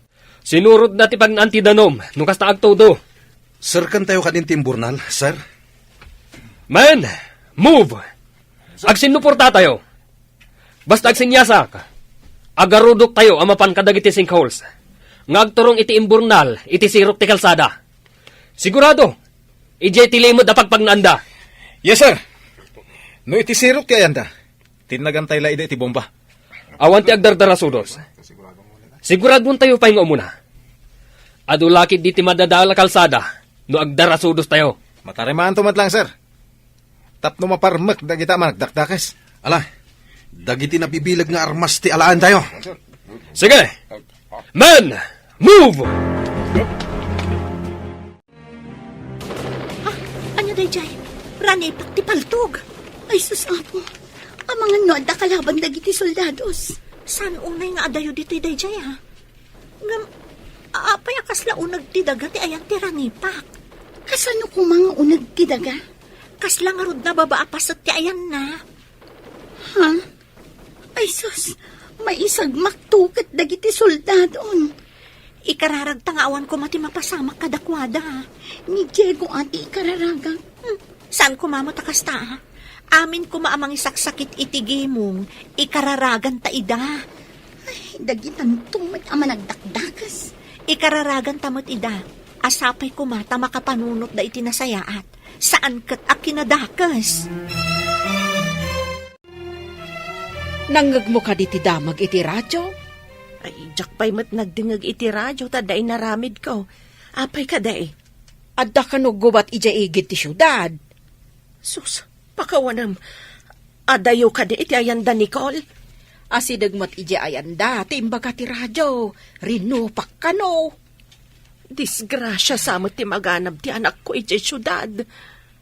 Sinurod na ti pagnanti danom, nung kasta agtodo. Sir, kan tayo kadin timburnal, sir? Man, move! Agsinuporta tayo. Basta agsinyasak. Agarudok tayo amapan kadag iti sinkholes. Ngagturong iti imburnal, iti sirok ti kalsada. Sigurado, ije ti limod apag pagnanda. Yes, sir. No iti sirok ti ayanda. Tinagantay la iti bomba. Awan ti agdardarasudos. Siguradon tayo pa yung umuna. Adulakit di ti madadala kalsada, no agdarasudos tayo. Matarimaan tumat lang, sir. Tapno maparmek dagita managdakdakes. Ala, dagiti nabibilag nga armas ti alaan tayo. Sige! Man! Move! Anya dayjay, rani ti paltog. Ay, susapo. Ang mga noda kalaban dagiti soldados. San unay nga adayo dito dayjay ha? Ngam, apay akas launag ti daga ti ayan ti ranipak. Kasano ko mga unag tidaga? Kasla nga rod na babaapas at ti ayan na. Ha? Ay, sus. May isag maktukat dagiti soldadon. Ikararag tangawan ko mati mapasamak kadakwada. Ni Diego ati ikararagang. Saan ko mamatakas ta ha? Amin ko maamang isaksakit itigimong, ikararagan ta ida. Ay, dagitan tumay ama nagdakdakas. Ikararagan tamot ida, asapay ko mata makapanunot da itinasayaat. Saan kat akinadakas? Nangag mo ka di ti damag iti radyo? Ay, jak pa'y mat nagdingag iti radyo, taday naramid ko. Apay ka day. Adda ka no gubat ija igit ti syudad. Sus, pakawanam. Adayo ka di iti ayanda, Nicole. Asidagmat ija ayanda, timbaga ti radyo. Rinupak ka no. Disgrasya samot ti maganab ti anak ko iti syudad.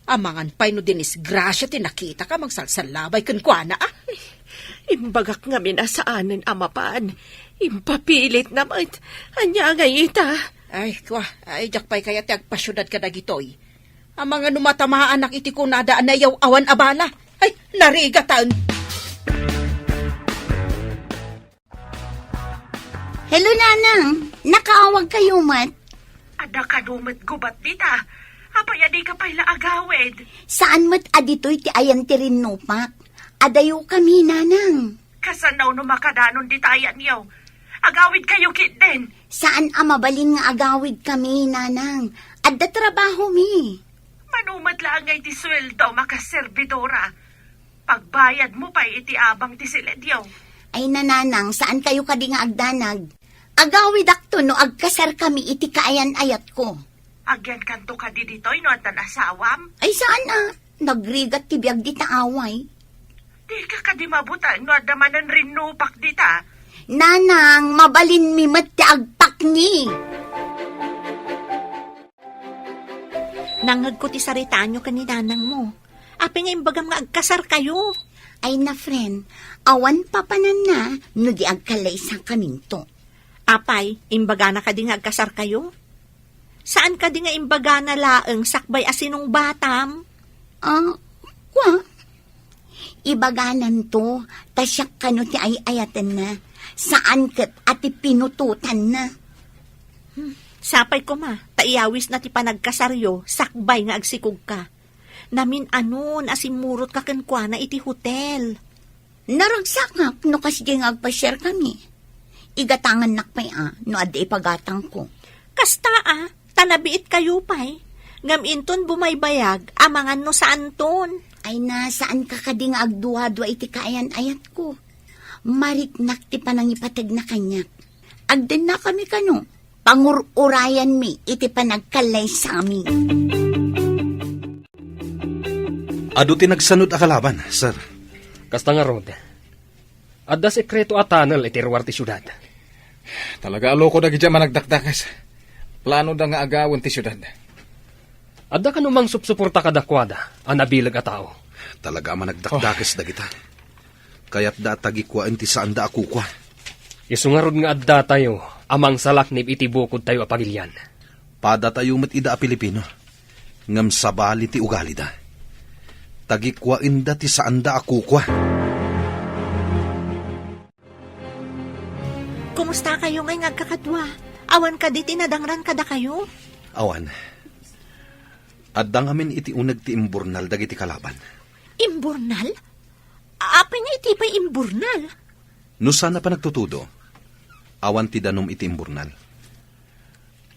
Amangan pa'y no dinis grasya ti nakita ka magsalsalabay kunkwana ah. Imbagak nga minasaanan amapan. Impapilit naman. Anya nga ita. Ay, kwa, ay, jak pa'y kaya ti agpasyudad ka dagitoy. Ang mga numatamaan anak iti kunada na yaw awan abala. Ay, narigatan. Hello, Nanang. Nakaawag kayo, Mat. Ada ka dumat gubat dita. Apay adi ka pa'y laagawid. Saan mat aditoy ti ayan ti rinupak? Adayo kami, Nanang. Kasanaw no makadanon di tayan yaw. Agawid kayo kit din. Saan amabalin nga agawid kami, Nanang? Adda trabaho mi. Manumat lang ngay ti sweldo makaservidora. Pagbayad mo pa iti abang ti silid yaw. Ay, Nanang, saan kayo kadi nga agdanag? Agawid akto no agkasar kami iti kaayan ayat ko. Agyan kanto ka di ditoy no at asawam. Ay, saan nagrigat ti biag di taaway. Di ka kadimabutang no at damanan rin nupak dita. Nanang, mabalin mi mat ti agpak ni. Nangag ko ti saritaan nyo kaninanang mo. Api nga imbagam nga agkasar kayo. Ay na, friend, awan papanan na no di agkalay sa kaminto. Apay, imbaga na ka di nga agkasar kayo? Saan ka di nga imbaga na laeng sakbay asinong batam? Kwa? Ibaganan to, tasyak kano ti ayatan na. Saan kat ati pinututan na. Sapay ko ma, taiyawis na ti panagkasaryo, sakbay nga agsikog ka. Namin anon asimurot ka kenkwana iti hotel. Naragsakak no kasi nga agpa-share kami. Igatangan nakpay no adi ipagatang ko. Kasta tanabiit kayo pa'y. Ngaminton bumaybayag, amangan no saan ton. Ay na, saan ka kadi nga agduwa-dua iti kaayan ayat ko. Mariknak ti panangipatag na kanyak. Agdan na kami kano. Pangururayan mi iti panagkalay sa amin. Ado ti nagsanod a kalaban, sir. Kasta nga rod. Adda sekreto a tunnel iti ruwar ti syudad. Talaga aloko dagi dyan managdakdakas. Plano da nga agawin ti syudad. Adda ka numang supsuporta kadakwada, ang nabilag a tao. Talaga managdakdakes dagita. Kaya't da tagikwain ti saan da akukwa. Isungarod nga adda tayo, amang salaknib iti bukod tayo apagilyan. Pada tayo met ida a Pilipino. Ngam sabali ti ugali da. Tagikwain da ti saan da akukwa. Kumusta kayo ngay ngagkakadwa? Awan ka di tinadangran kada kayo? Awan. Addang amin iti unag ti imburnal dagiti kalaban. Imburnal? Apay nga iti pa'y imburnal? No sana pa nagtutudo. Awan ti danom iti imburnal.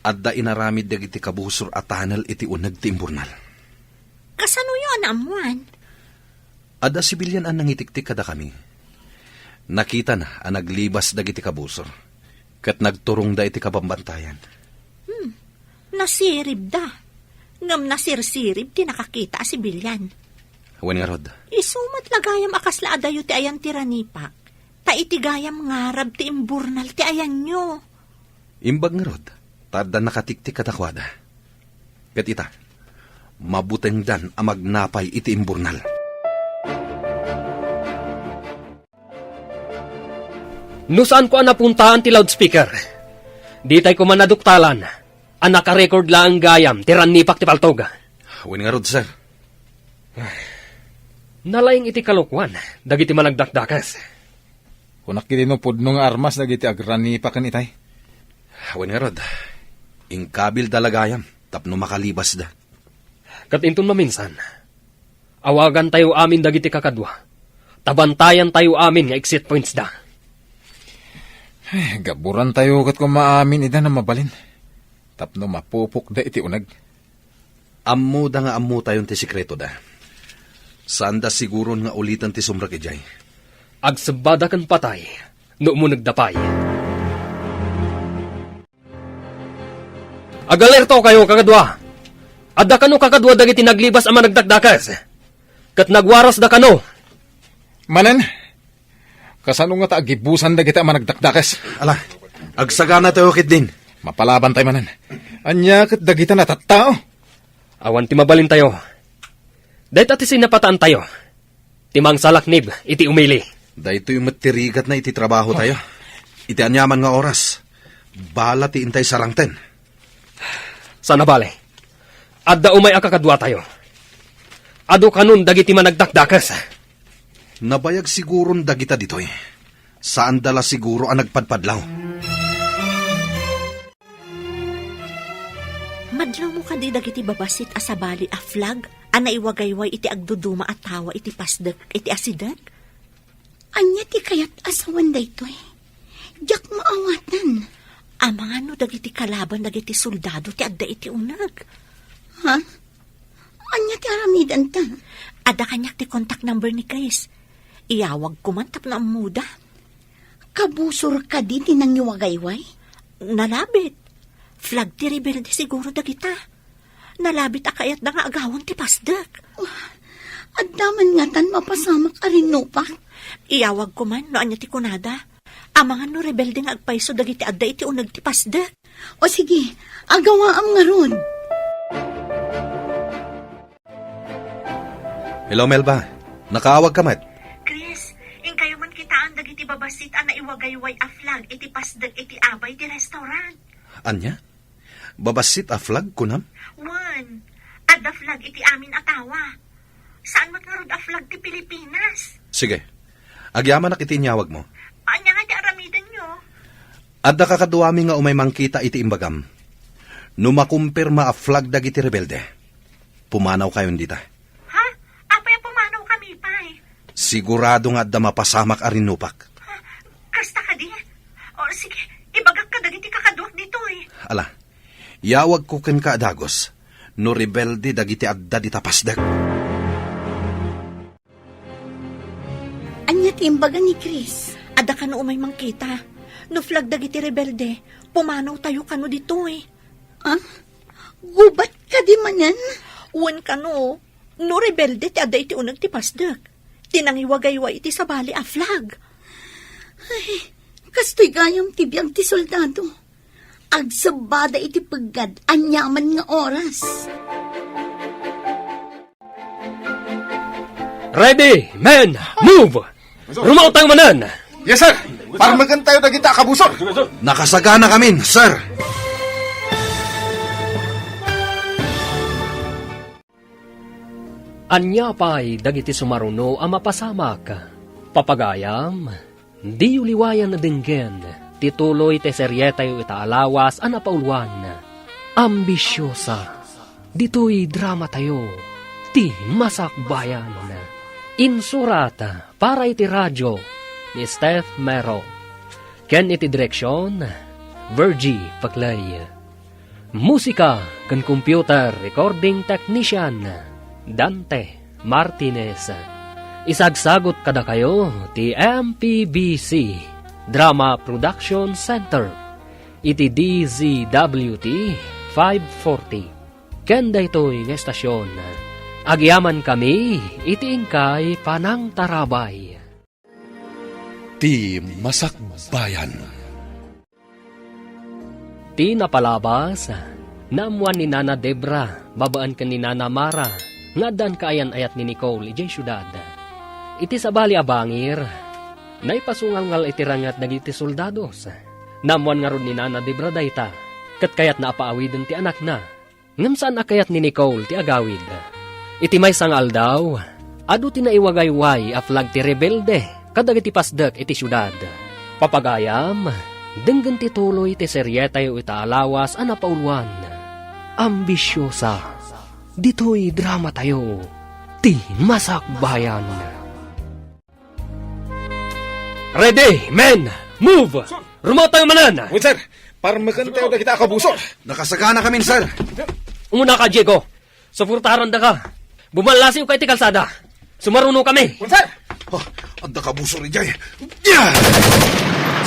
Adda inaramid dagiti kabusor at tunnel iti unag ti imburnal. Kasano yun, amuan? Adda sibilyan ang nangitiktik kada kami. Nakita na ang naglibas dagiti kabusor. Kat nagturong da iti kabambantayan. Nasirib da. Ngam nasirsirib ti nakakita si Bilyan. Wen nga rod. Isumat lagayam akasla adayo ti ayan tiranipak. Ta iti gayam ngarab ti imburnal ti ayan nyo. Imbag nga rod. Tada nakatiktik katakwada. Kat ita, mabuteng dan ang magnapay iti imburnal. No saan ko napuntahan ti loudspeaker? Di tayo ko manaduktalan. Ang nakarecord lang gayam, tiranipak ti paltog. Wen nga rod, sir. Nalaying iti kalukwan, dagiti managdakdakas. Kunak kiti no pudno nga armas dagiti agrani pa kan itay. Wen nga rod. Ingkabil dalagayam, tapno makalibas da. Kat inton maminsan, awagan tayo amin dagiti kakadwa. Tabantayan tayo amin nga exit points da. Gaburan tayo kat kung maamin ida na mabalin. Tapno mapupok da iti unag. Ammo da nga ammo tayon ti sikreto da. Saan da siguro nga ulitan ti sumrak ijay. Agsabada kan patay, no mo nagdapay. Agalerto kayo kakadwa. Adda kano kakadwa dagiti naglibas ama nagdakdakas. Kat nagwaras da kano. Manan, kasano nga ta agibusan da kita managdakdakas. Ala, agsagana tayo kit din. Mapalaban tayo manan. Anya kat dagita na tattao. Awan ti mabalin tayo. Dahit ati sinapataan tayo. Timang salaknib, iti umili. Dahito yung matirigat na iti trabaho tayo. Iti anyaman nga oras. Bala ti intay sarangten. Sana bale. Adda umay akakadwa tayo. Ado kanun dagiti managdakdakas. Nabayag siguron dagita ditoy. Saan dala siguro ang nagpadpadlaw? Madlaw mo kadi dagiti babasit asabali a flag, ana iwagayway iti agduduma at tawa iti pasdek, iti asidag. Anya ti kayat asawan daytoy. Diyak maawatan. Amang ano dagiti kalaban dagiti soldado ti adda iti unag. Ha? Anya ti aramidan ta? Ada kanyak ti contact number ni Chris. Iyawag ko man tapno ang muda. Kabusor ka din tinangiwagayway? Nalabit. Flag ti rebelde siguro dagita. Nalabit akayat na nga agawon ti pasdek. At daman nga tan mapasamak arinupa. Iyawag ko man no anya ti kunada. Amangan no rebelde nga agpaiso dagiti adda iti unag ti pasdek. O sige, agawaam nga ron. Hello, Melba. Nakaawag ka, Mat. Chris, in kayo man kitaan dagiti babasit ana iwagayway a flag iti pasdag iti abay ti restaurant. Anya? Babasit a flag kunam? One, at the flag iti amin atawa. Saan mat nga rod a flag ti Pilipinas? Sige. Agyaman na kitinyawag mo. Anya nga ti aramidan nyo? Adda kakaduami nga umay mangkita iti imbagam. Numakumpirma a flag dagiti rebelde. Pumanaw kayon dita. Ha? Apay pumanaw kami pay. Sigurado nga adda mapasamak arinupak. Kasta ka di? O sige, ibagak ka dagiti kakaduak dito eh. Ala, yawag ko ken ka adagos. No rebelde dagiti adda dita pasdag. Anya ti imbaga ni Chris? Ada ka no umay mangkita. No flag dagiti rebelde, pumanaw tayo kano dito eh. Ah? Gubat ka di manan? Uwan kano, no rebelde ti adda iti unag ti pasdek. Tinangiwagayway iti sabali a flag. Ay, kastoy gayam ti biyag ti soldado. Agsabada iti pagad, anyaman nga oras. Ready, men, move! Rumaw tayo manan! Yes, sir. Para magan tayo dagita kabusor. Nakasagana kami, sir. Anya pa'y dagiti sumaruno ang mapasamak. Papagayam, di uliwayan na dinggen, tituloy te seryetayo itaalawas ang napauluan. Ambisyosa, dito'y drama tayo, ti masakbayan. Insurata para iti radyo ni Steph Mero. Ken iti direksyon, Virgie Paclay. Musika kan computer recording technician, Dante Martinez. Isagsagot kada kayo ti MPBC Drama Production Center iti DZWT 540. Kenda ito'y nga estasyon. Agyaman kami iti ingkay panang tarabay. Ti Masakbayan. Ti napalabas, namuan ni Nana Debra, babaan ka ni Nana Mara, nga dan kaayan-ayat ni Nicole, ijay syudad. Iti sabali abangir, naipasungal iti rangat nagiti soldados. Namuan nga ron ni Nana Debra dayta, kat kayat na apaawidin ti anak na. Ngam saan akayat ni Nicole ti agawid. Iti may sangal daw, adu ti naiwagayway a flag ti rebelde, kadag iti pasdek iti syudad. Papagayam, denggan ti tuloy ti seryetayo itaalawas a napauluan. Ambisyosa, dito'y drama tayo, ti masakbayan. Ready, men, move! Rumaw tayo manan! Wait, sir. Para magan tayo dagita kabusor. Nakasagana kami, sir. Umuna ka, Diego. Sufurtaran da ka. Bumalasi yung kay ti kalsada. Sumaruno kami. Wait, sir. Ang nakabuso rin dyan. Yeah!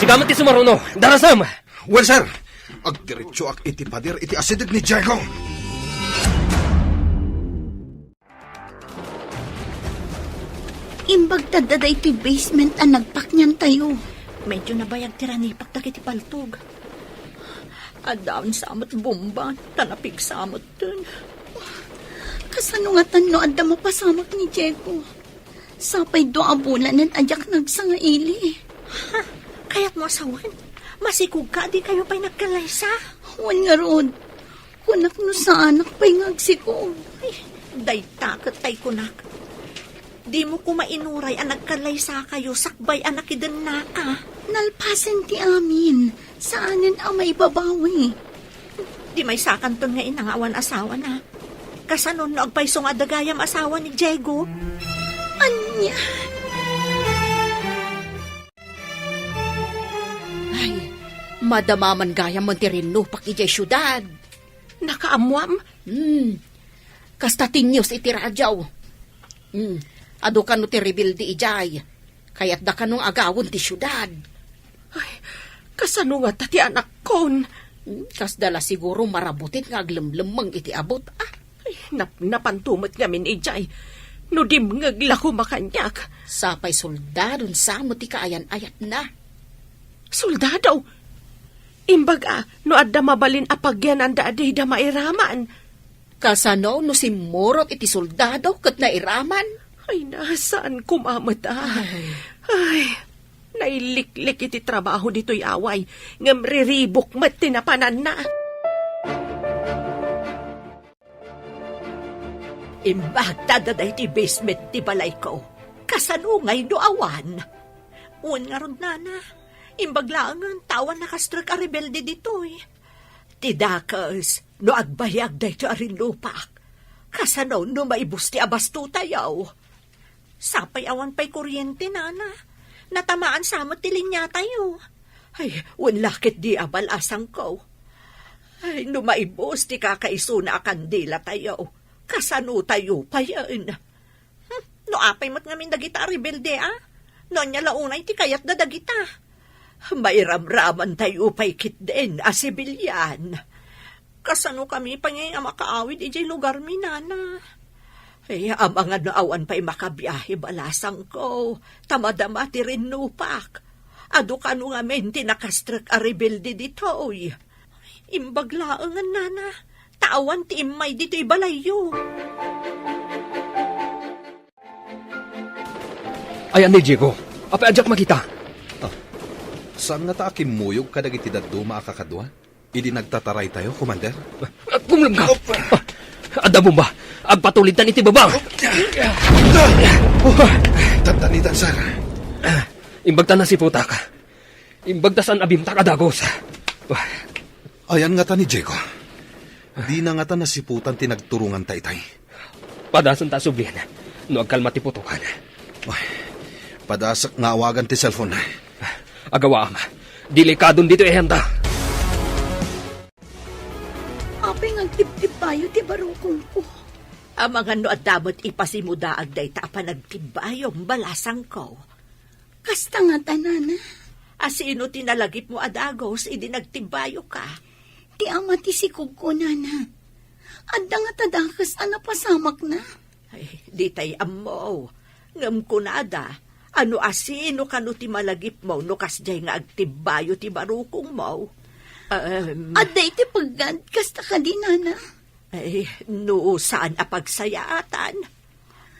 Sigamat ti sumaruno. Darasam! Well, sir, agdiretso ak iti pader iti asidig ni Diego. Imbag tadada iti basement ang nagpak niyan tayo. Medyo nabayag tiranipak na kiti paltog. Adawn samot bomba, tanapig samot dun. Kasano nga tano adda mapasamak ni Diego. Sapay do abulan at ajak nagsangaili. Kaya't mo asawan, masikog ka, di kayo pa'y nagkalaysa. Wan nga rod. Kunak no sa anak pa'y ngagsikog. Ay, day takot tay kunak. Di mo ko mainuray ang nagkalaysa kayo, sakbay anak idan na ka. Nalpasan ti amin. Saanin ang may babawi? Di may sakanton nga inangawan asawa na. Kasanon no agpayso nga dagayam asawa ni Diego. Anya? Ay, madamaman gayam mo tirino pakijay syudad. Nakaamuam? Kasta tinyos iti radyaw. Ado ka no ti rebildi ijay. Kaya't da ka nung agawon ti syudad. Kasano nga tati anak kon? Kas dala siguro marabutit nga aglemlemang iti abot. Ay, napantumot nga min ijay. No di ngagla ko makanyak. Sapay soldadon sa mo ti kaayan-ayat na. Soldado? Imbaga, no adda mabalin apagyan ang daaday da mairaman. Kasano no simurot iti soldado kat nairaman. Ay, nasaan kumamata? Ay, nailiklik iti trabaho dito'y away. Ngam riribok mat tinapanan na. Imbag tadaday ti basement ti balay ko. Kasanungay do awan. Un nga ron nana. Imbag laangan tawan nakastrek a rebelde dito'y. Ti dakas, no agbayag day to arin lupak. Kasano no maibus ti abasto tayaw. Sapay awan pa'y kuryente nana. Natamaan samot ti linya tayo. Ay, un lakit di abalasang ko. Ay, no maibus ti kakaiso na kandila tayo. Kasano tayo pa yan? No apay mo't ngamin dagita rebelde No niya launay ti kayat na dagita. May ramraman tayo pa'y kitden sibilyan. Kasano kami pa ngayon makaawid ijay lugar mi nana. Ay, ang mga naawan pa'y makabiyahe balasang ko. Tamadama ti rinupak. Ado ka nung amin tinakastrak a rebelde dito. Imbaglaangan nana. Tawan ti imay dito'y balayo. Ayan ni Diego. Apa ajak makita? Saan nga ta akimuyog kadag iti daduma akakadwa? Idi nagtataray tayo, Commander? Kumlam ka! Ada mo ba? Agpatulitan iti babang! Tantanitan, sir. Imbagta na si puta ka. Imbagtasan abimta kadagos. Ayan nga ta ni Diego. Di na nga ta nasiputan tinagturungan tay-tay. Padasan ta sublihan. No agkalma ti putukan. Padasak nga awagan ti cellphone. Agawa ama. Delikadon dito ehenda. Apay ngagtip-tip tayo ti barukong ko. Ang mga no at damot ipasimudaag day ta panagtibayong balasang ko. Kasta nga tanana. Asino tinalagip mo adagos, idi nagtibayo ka. Ti ama ti sikog ko, nana. Adda nga tadakas pasamak na. Ay, di tay ammo. Ngam kunada, ano asino kano ti malagip mo, no kasjay nga agtibayo ti barukong mo. Adda iti paggad, kasta ka di, nana. Ay, no saan apagsayaatan?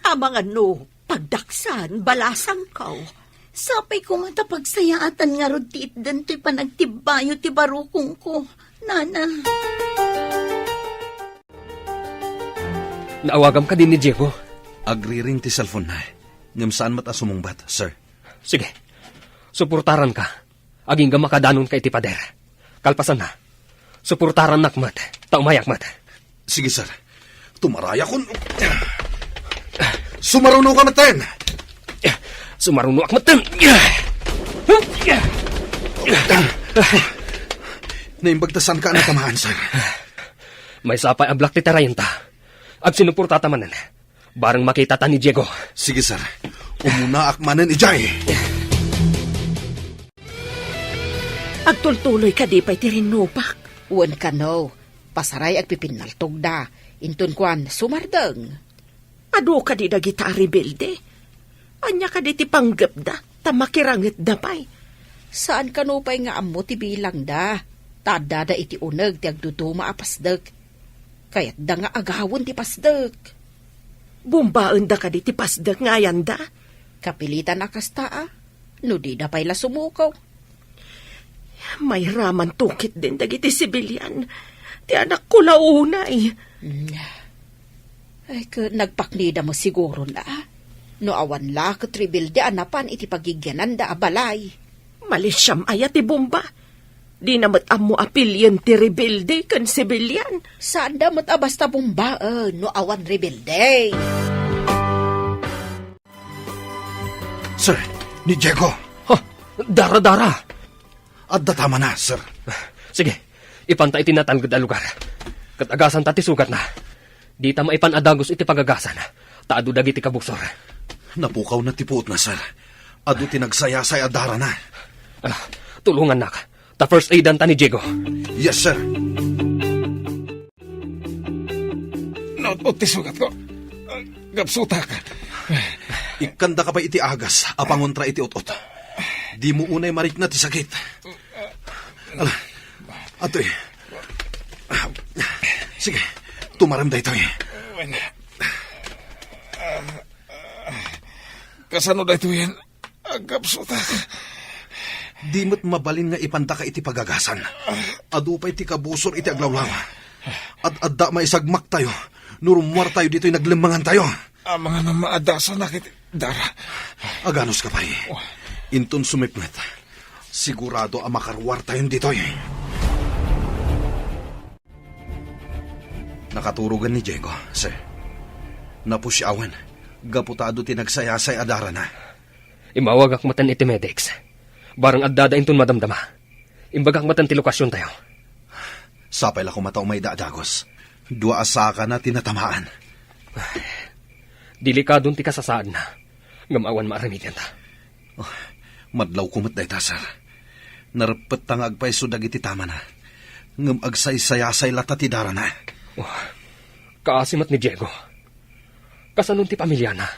Ang mga no, pagdaksan, balasang ko. Sapay ko nga pagsayaatan nga rod ti itdan to'y panagtibayo ti barukong ko, nana. Naawagam ka din ni Diego. Agriring ti cellphone na. Ngam saan mata sumungbat, sir? Sige. Suportaran ka. Aging gamakadanon kay ti pader. Kalpasan na. Suportaran nakmat. Taumayakmat. Sige, sir. Tumaraya kun. Sumaruno ka maten! Sumaruno akmaten. Naimbagtasan ka na tamaan, sir. May sapay ablak ti tarayenta. Ag sinuporta tamanan. Barang makita ta ni Diego. Sige, sir. Umuna akmanen ijay. Agtultuloy ka di pa'y tirinupak. Uwan ka no, pasaray ag pipinaltog da. Intun kwan, sumardeng. Ado ka di dagita rebelde. Anya ka di ti panggap da, tamakirangit da pa'y. Saan ka no pa'y nga ammo ti bilang da? Tada da iti uneg ti agduduma apasdek. Kaya't da nga agawon ti pasdek. Bumbaan da ka di ti pasdak ngayan da. Kapilitan akasta no di da pa'y la sumukaw. May raman tukit din dagiti sibilyan. Ti anak ko launay. Ay, nagpaknida mo siguro na. No awan la katribil di anapan iti pagigyanan da abalay. Malisyam ayat ti bomba. Di namat amo apilyan ti rebelde kan sibilyan. Saan da mat abasta bumbaan no awan rebelde? Sir, ni Diego. Ha, dara-dara. At tama na, sir. Sige, ipantay tinatangod a lugar. Kat agasan tati sugat na. Di ta maipan adagos iti pagagasan. Taado dagiti kabuksor. Napukaw na tipuot na, sir. Adu tinagsayasay adara na. Tulungan na ka. Ta first aidan ta ni Diego. Yes, sir. Naot ti sugat ko. Gapsuta ka. Ikanda ka pa iti agas, apangontra iti utot. Di mo unay marik na ti sakit. Atoy. Sige, tumaram da ito eh. Kasano da ito yan? Gapsuta ka. Di mo't mabalin nga ipanta ka iti pagagasan. Adu pa iti kabusor iti aglawlaw. At adda maisagmak tayo. Nurumwar tayo dito'y naglimangan tayo. Ang mga namaadasa na kiti dara. Aganos ka pa eh. Intun sumipmet. Sigurado ang makarwar tayo dito'y. Nakaturugan ni Diego, sir. Napusyawan. Gaputado tinagsayasay adara na. Imawag ak matan iti medics. Barang addada intun madamdama. Imbagak matan ti lokasyon tayo. Sapay la kumataw may daadagos. Dua asaka na tinatamaan. Delikadong ti kasasaan na. Ngamawan maaramidyan ta. Madlaw kumot da ita, sir. Narapet tang agpaiso dagiti tama na. Ngam agsaysayasay lata ti dara na. Kaasimat ni Diego. Kasanong ti pamilya na.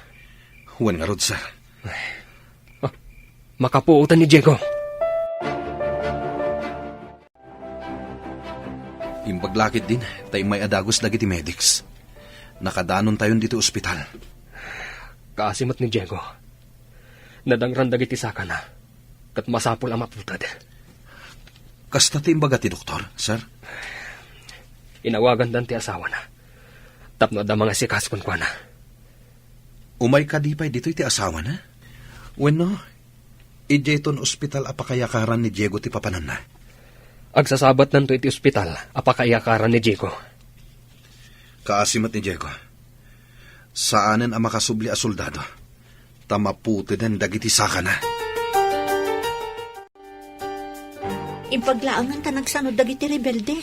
Huwan nga rod, sir. Makapuutan ni Diego. Imbaglakit din, tayo may adagos lagi ti medics. Nakadanon tayon dito ospital. Kaasimat ni Diego. Nadangran dagiti saka na. Kat masapul ang maputad. Kasta ti imbaga ti doktor, sir? Inawagan dan ti asawa na. Tapno da mga sikas kun kwa na. Umay kadipay dito iti asawa na? Bueno, ijeton ospital apakayakaran ni Diego ti papanan na. Agsasabat nanto iti ospital apakayakaran ni Diego. Kaasimat ni Diego. Saanen ang makasubli a soldado? Tamaputi den dagiti saka na. Impaglaangan ta nagsanod dagiti rebelde.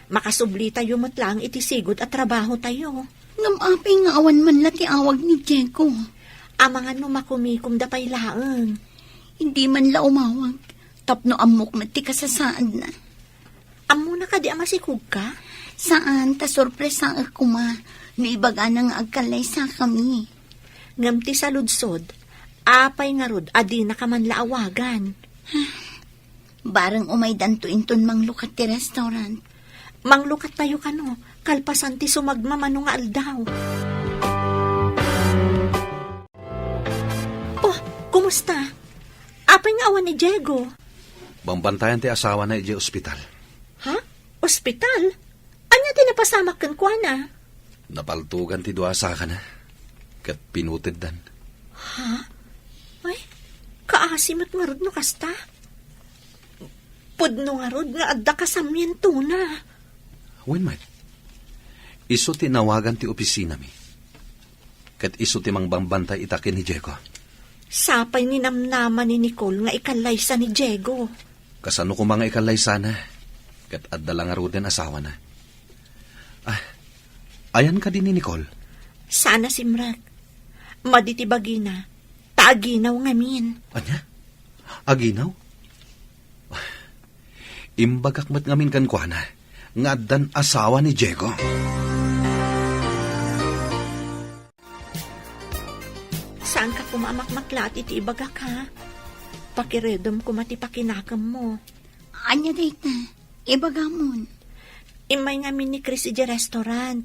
Makasubli tayo matlang iti sigod at trabaho tayo. Ngamapay nga awan man lati awag ni Diego. Amangan no makumikum da pay laang. Hindi man la umawag. Tapno amok na ti kasasaan na. Amo na ka di amasikog ka? Saan ta sorpresa ako ma. Naibaga na nga agkalay sa kami. Ngamti sa ludsod, apay nga rod adi na ka man laawagan. Barang umay danto inton manglukat ti restaurant. Manglukat tayo kano, kalpasan ti sumagmamano nga aldaw. Oh, kumusta? Apay nga awan ni Diego. Bambantayan ti asawa na iti ospital. Ha? Ospital? Anya tinapasamak kan kwa na? Napaltugan ti dua saka na. Kat pinutid dan. Ha? Ay, kaasimat nga rod no kasta. Pudno nga rod nga adda kasamyento na. Wen man, iso tinawagan ti opisina mi. Kat iso ti mangbambantay itakin ni Diego. Sapay ni namnaman ni Nicole nga ikalaysa ni Diego. Kasano ko mga ikalay sana. Kat adda lang nga rod den asawa na. Ayan ka din ni Nicole. Sana simrak. Maditibagi na. Kaaginaw ngamin. Anya? Aginaw? Imbagak mat ngamin kan kuana, nga dan asawa ni Diego. Saan ka kumamakmaklat iti ibagak ha? Pakiredom ko matipakinakam mo. Anya dayta, ibagamon. Imay ngamin ni Chris iti restaurant.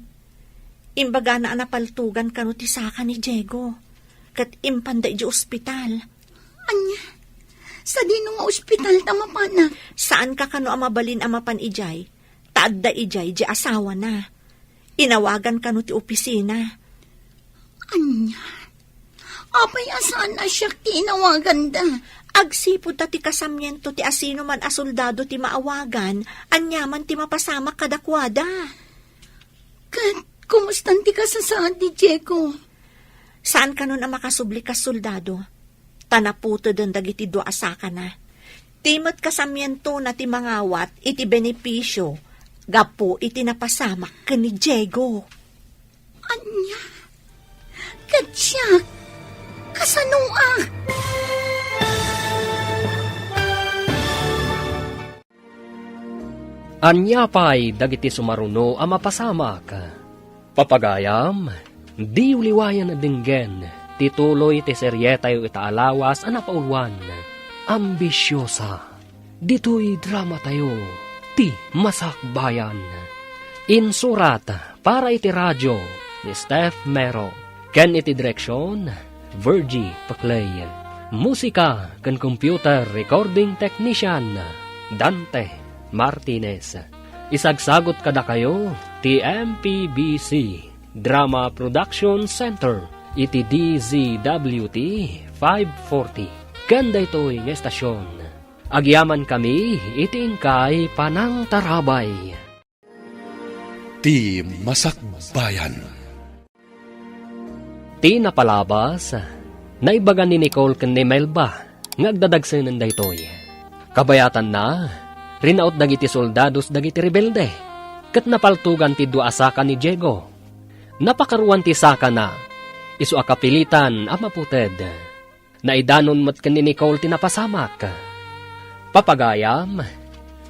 Imbaga na anapaltugan kanu ti saka ni Diego. Kat impanda iti ospital. Anya, sa dino nga ospital tamapana. Saan ka kano amabalin amapan ijay? Taadda ijay di asawa na. Inawagan kanu ti opisina. Anya, apay asaan na siya tinawagan da. Agsipod ta ti kasamyento ti asino man a soldado ti maawagan, anyaman ti mapasamak kadakwada. Kat, kumustan ti kasasaan ni Diego? Saan ka nun ang makasubli ka soldado? Tanaputo don dagiti do asaka na. Timot kasamyento na ti mangawat iti benepisyo, gapo iti napasamak ka ni Diego. Anya, katsyak, kasanua. Anya pa'y dagiti sumaruno a mapasamak. Papagayam, di uliwayan na dinggen, tituloy ti seryetayo itaalawas a napaulwan. Ambisyosa, dito'y drama tayo, ti masakbayan. Insurat para iti radyo ni Steph Mero, ken iti direksyon, Virgie Paclay. Musika ken computer recording technician, Dante Martinez. Isagsagot kada kayo, TMPBC Drama Production Center, iti DZWT 540. Ganda ito'y nga estasyon. Agyaman kami, iti ingkay Panang Tarabay. Ti Masakbayan. Ti napalabas, naibagan ni Nicole ken ni Melba, ngagdadagsenan da ito'y. Kabayatan na, rinaot dagiti soldados dagiti rebelde, ket napaltugan ti duasaka ni Diego. Napakaruan ti saka na, isu akapilitan a maputed. Naidanon mat ken ni Nicole ti napasamak. Papagayam,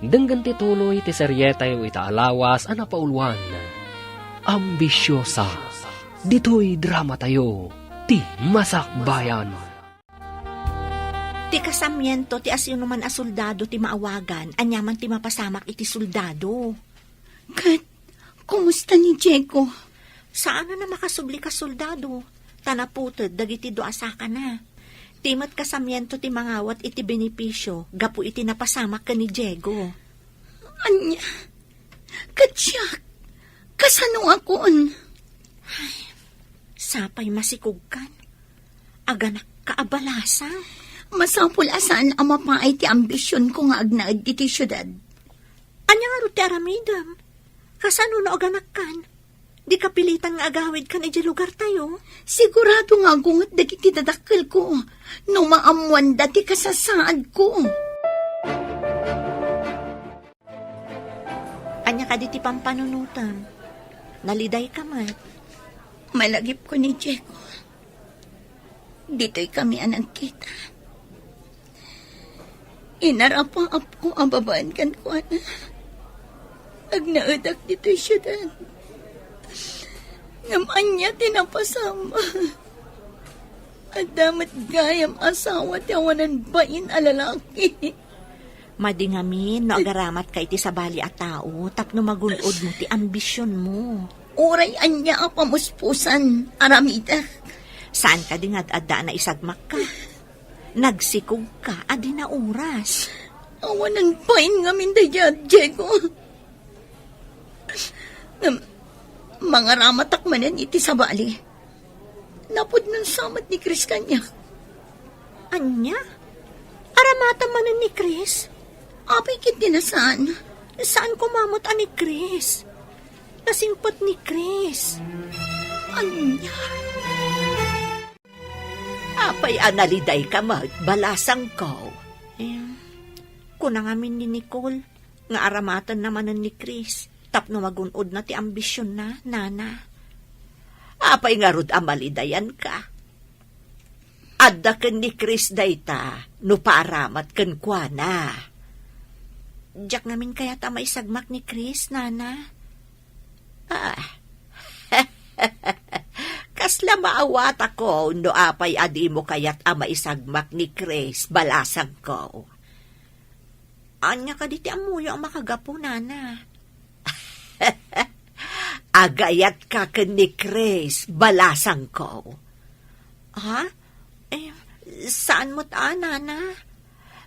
denggan ti tuloy ti seryetayo itaalawas a napaulwan. Ambisyosa, dito'y drama tayo, ti masakbayan. Ti kasamyento ti asino man a soldado ti maawagan, anyaman ti mapasamak iti soldado. Kat, kumusta ni Diego? Saan na makasubli ka soldado? Tanaputod, dagiti do asaka na. Timat kasamyento ti mangawat iti benepisyo, gapu iti napasamak ka ni Diego. Anya, katsyak, kasano akon? Sapay masikugkan. Aganak kaabalasa. Masapul asan ang mapaay ti ambisyon ko nga agnaad iti syudad. Anya nga ti aramidam. Kasano na aganak kan? Di kapilitan nga agawid kan iti lugar tayo. Sigurado nga gungot dagiti dadakkel ko. No maamuan dati kasasaad ko. Anya ka di ti pampanunutan. Naliday ka man. Malagip ko ni Diego. Dito'y kami anang kita. Inarapang ko ang babaan kan ko, ana. Agnaadak dito'y syudad. Ngaman niya tinapasama. At damat gayam asawa tiyawanan bain alalaki. Madingamin, no agaramat ka iti sabali at tao, tapno magunod mo ti ambisyon mo. Uray anya ang pamuspusan, aramida. Saan ka dingad-adda na isagmak ka? Nagsikog ka, adi na oras. Awanan bain ngamin daya, Diego. Mga ramatak manan iti sabali. Napod ng samat ni Chris kanya. Anya? Aramata manan ni Chris? Apay kit dinasaan. Saan kumamot ani Chris? Nasimpot ni Chris. Anya? Apay analiday ka balasang ko. Kunang amin ni Nicole, nga aramatan naman ni Chris, tapno magunod na ti ambisyon na, nana. Apay nga rod amalidayan ka. Adda ken ni Chris dayta, no paaramat ken kuana. Diyak ngamin kaya ta maisagmak ni Chris, nana? Kasla maawat ako, no apay adi mo kaya't ama isagmak ni Chris, balasag ko. Anya ka diti amuyo ang makagapo, nana. Agayat ka ken ni Chris, balasang ko. Ha? Saan mo't nana?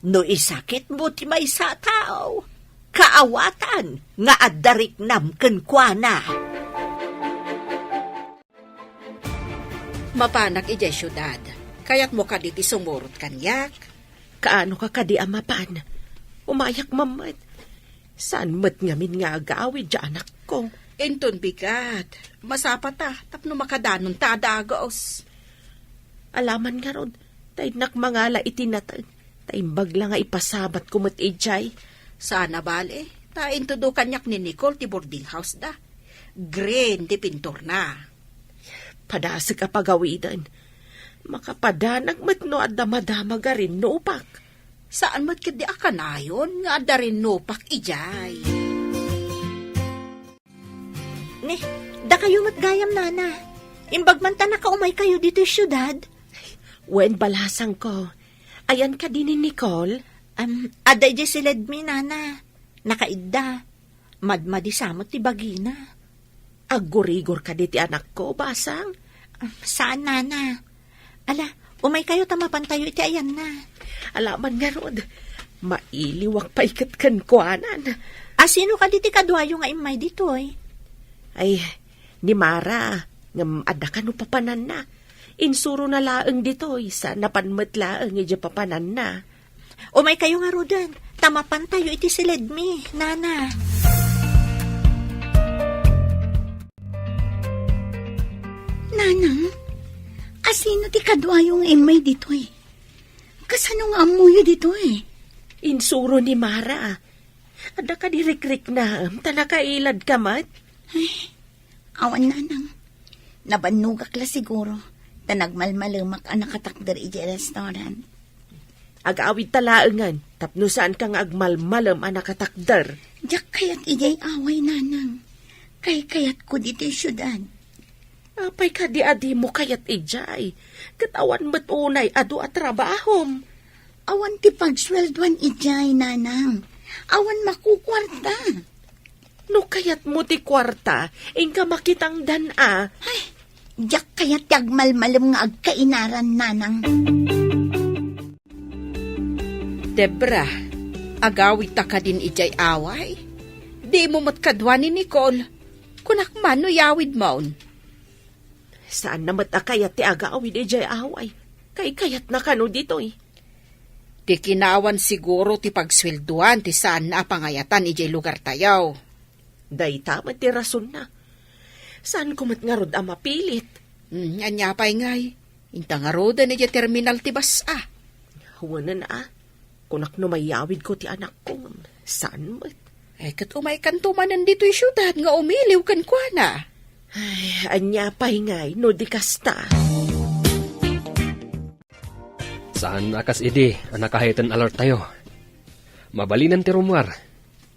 No isakit mo ti may sa tao. Kaawatan nga addarik nam ken kuana. Mapanak ijay syudad. Kaya't mo ka diti sumurot kanyak. Kaano ka kadi amapan? Umayak mamat. Saan mat ngamin nga agawid dya anak ko? Enton bigat. Masapat tapno makadanon tadagos. Alaman nga rod, tay nakmangala itinatag. Taimbag lang nga ipasabat kumot ijay. Sana bale, tain todo kanyak ni Nicole ti boarding house da. Green ti pintor na. Padasag ka pagawidan. Makapadanag mat no at damadama ga rin no upak. Saan mat kadi akanayon nga adda rin nopak ijay. Ne, da kayo matgayam, nana. Imbag man ta nakaumay kayo dito syudad. Wen balasang ko. Ayan ka din ni Nicole? Aday di silid mi, nana. Nakaidda. Madmadi samot ti bagina. Agurigor ka diti anak ko, basang? Saan, nana? Ala, umay kayo tamapan tayo iti ayan na. Alaman nga rod, mailiwak pa ikat kan kuanan. Sino ka diti kadwayo nga imay dito eh? Ay, ni Mara, ngam ada ka no papanan na. Insuro na laeng dito, isa napanmat laeng ija papanan na. Umay kayo nga rodan, tamapan tayo iti silid mi, nana. Nanang, asino ti kadwayong imay dito eh? Kasano nga amuyo dito eh? Insuro ni Mara. Ada ka dirikrik na, tanakailad ka mat? Awan, nanang. Nabanugak la siguro. Tanagmalmalumak ang nakatakder iji restaurant. Agawid talaengan, tapno saan kang agmalmalam ang nakatakder. Diyak kayat ijay away, nanang. Kayat ko dito syudad. Apay ka di adi mo kayat ijay. Katawan mo't unay adu at trabahom. Awan ti pagsweldoan ijay, nanang. Awan makukwarta. No kayat mo ti kwarta, ingka makitang dana. Diyak kayat yagmalmalam nga agkainaran, nanang. Debra, agawid ta ka din ijay away. Di mo matkadwa ni Nicole. Kunak man no yawid maun. Saan namat akayat ti agawid ijay away? Kayat na kano dito eh. Ti kinawan siguro ti pagswelduan ti saan na pangayatan ijay lugar tayaw. Day tama ti rason na. Saan kumat nga rod ang mapilit? Anya pa'y ngay. Inta nga roda ijay terminal ti basa. Huwanan na kunak no mayawid ko ti anak ko. Saan mat? Kat umay kantumanan dito'y syudad nga umiliw kan kwa na. Ay, anya pa'y ngay, no di kasta. Saan akas idi, anakahitan alert tayo. Mabalinan ti rumwar.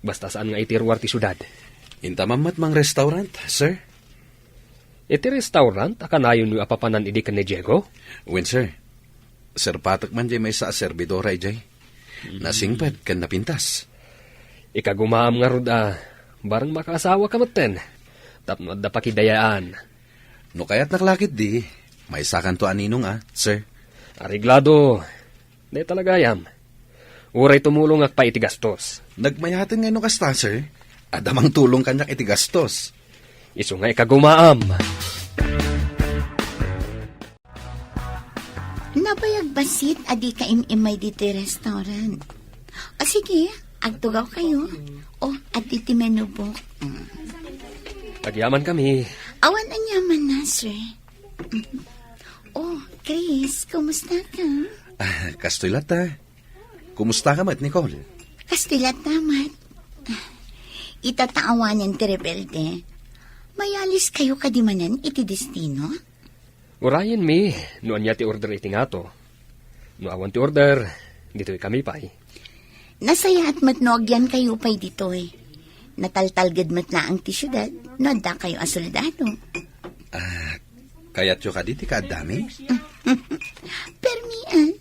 Basta saan nga itirwar ti syudad. Intamamat mang restaurant, sir? Iti restaurant, akanayon yung apapanan idi kan ni Diego? Wen, sir. Sir Patak man jay may sa servidora ijay. Nasingpad kan napintas. Ikagumaam nga ruda, barang makaasawa ka maten. Tapno adda pakidayaan. No kaya't naklakit di, may sakan to aninong sir. Ariglado, di talagayam. Uray tumulong ak pa iti gastos. Nagmayatin nga no kasta, sir. Adamang tulong kanyak iti gastos. Isu nga ikagumaam. Nabayag basit adi ka imimay dito restaurant. Sige, agtugaw kayo. Adi ti menubok. Agyaman kami. Awan ang yaman na, sir. Chris, kumusta ka? Kastoy lata. Kumusta ka mat, Nicole? Kastilat naman. Itataawanan ti rebelde. Mayalis kayo kadimanan iti destino? Urayan mi, noan niya ti order iti nga to. Maawan ti order. Dito'y kami pa eh. Nasaya at matnogyan kayo pa'y dito eh. Nataltalgad mat na ang ti syudad, no da kayo asoldado. Kaya't yung kaditi ka dami? Permian,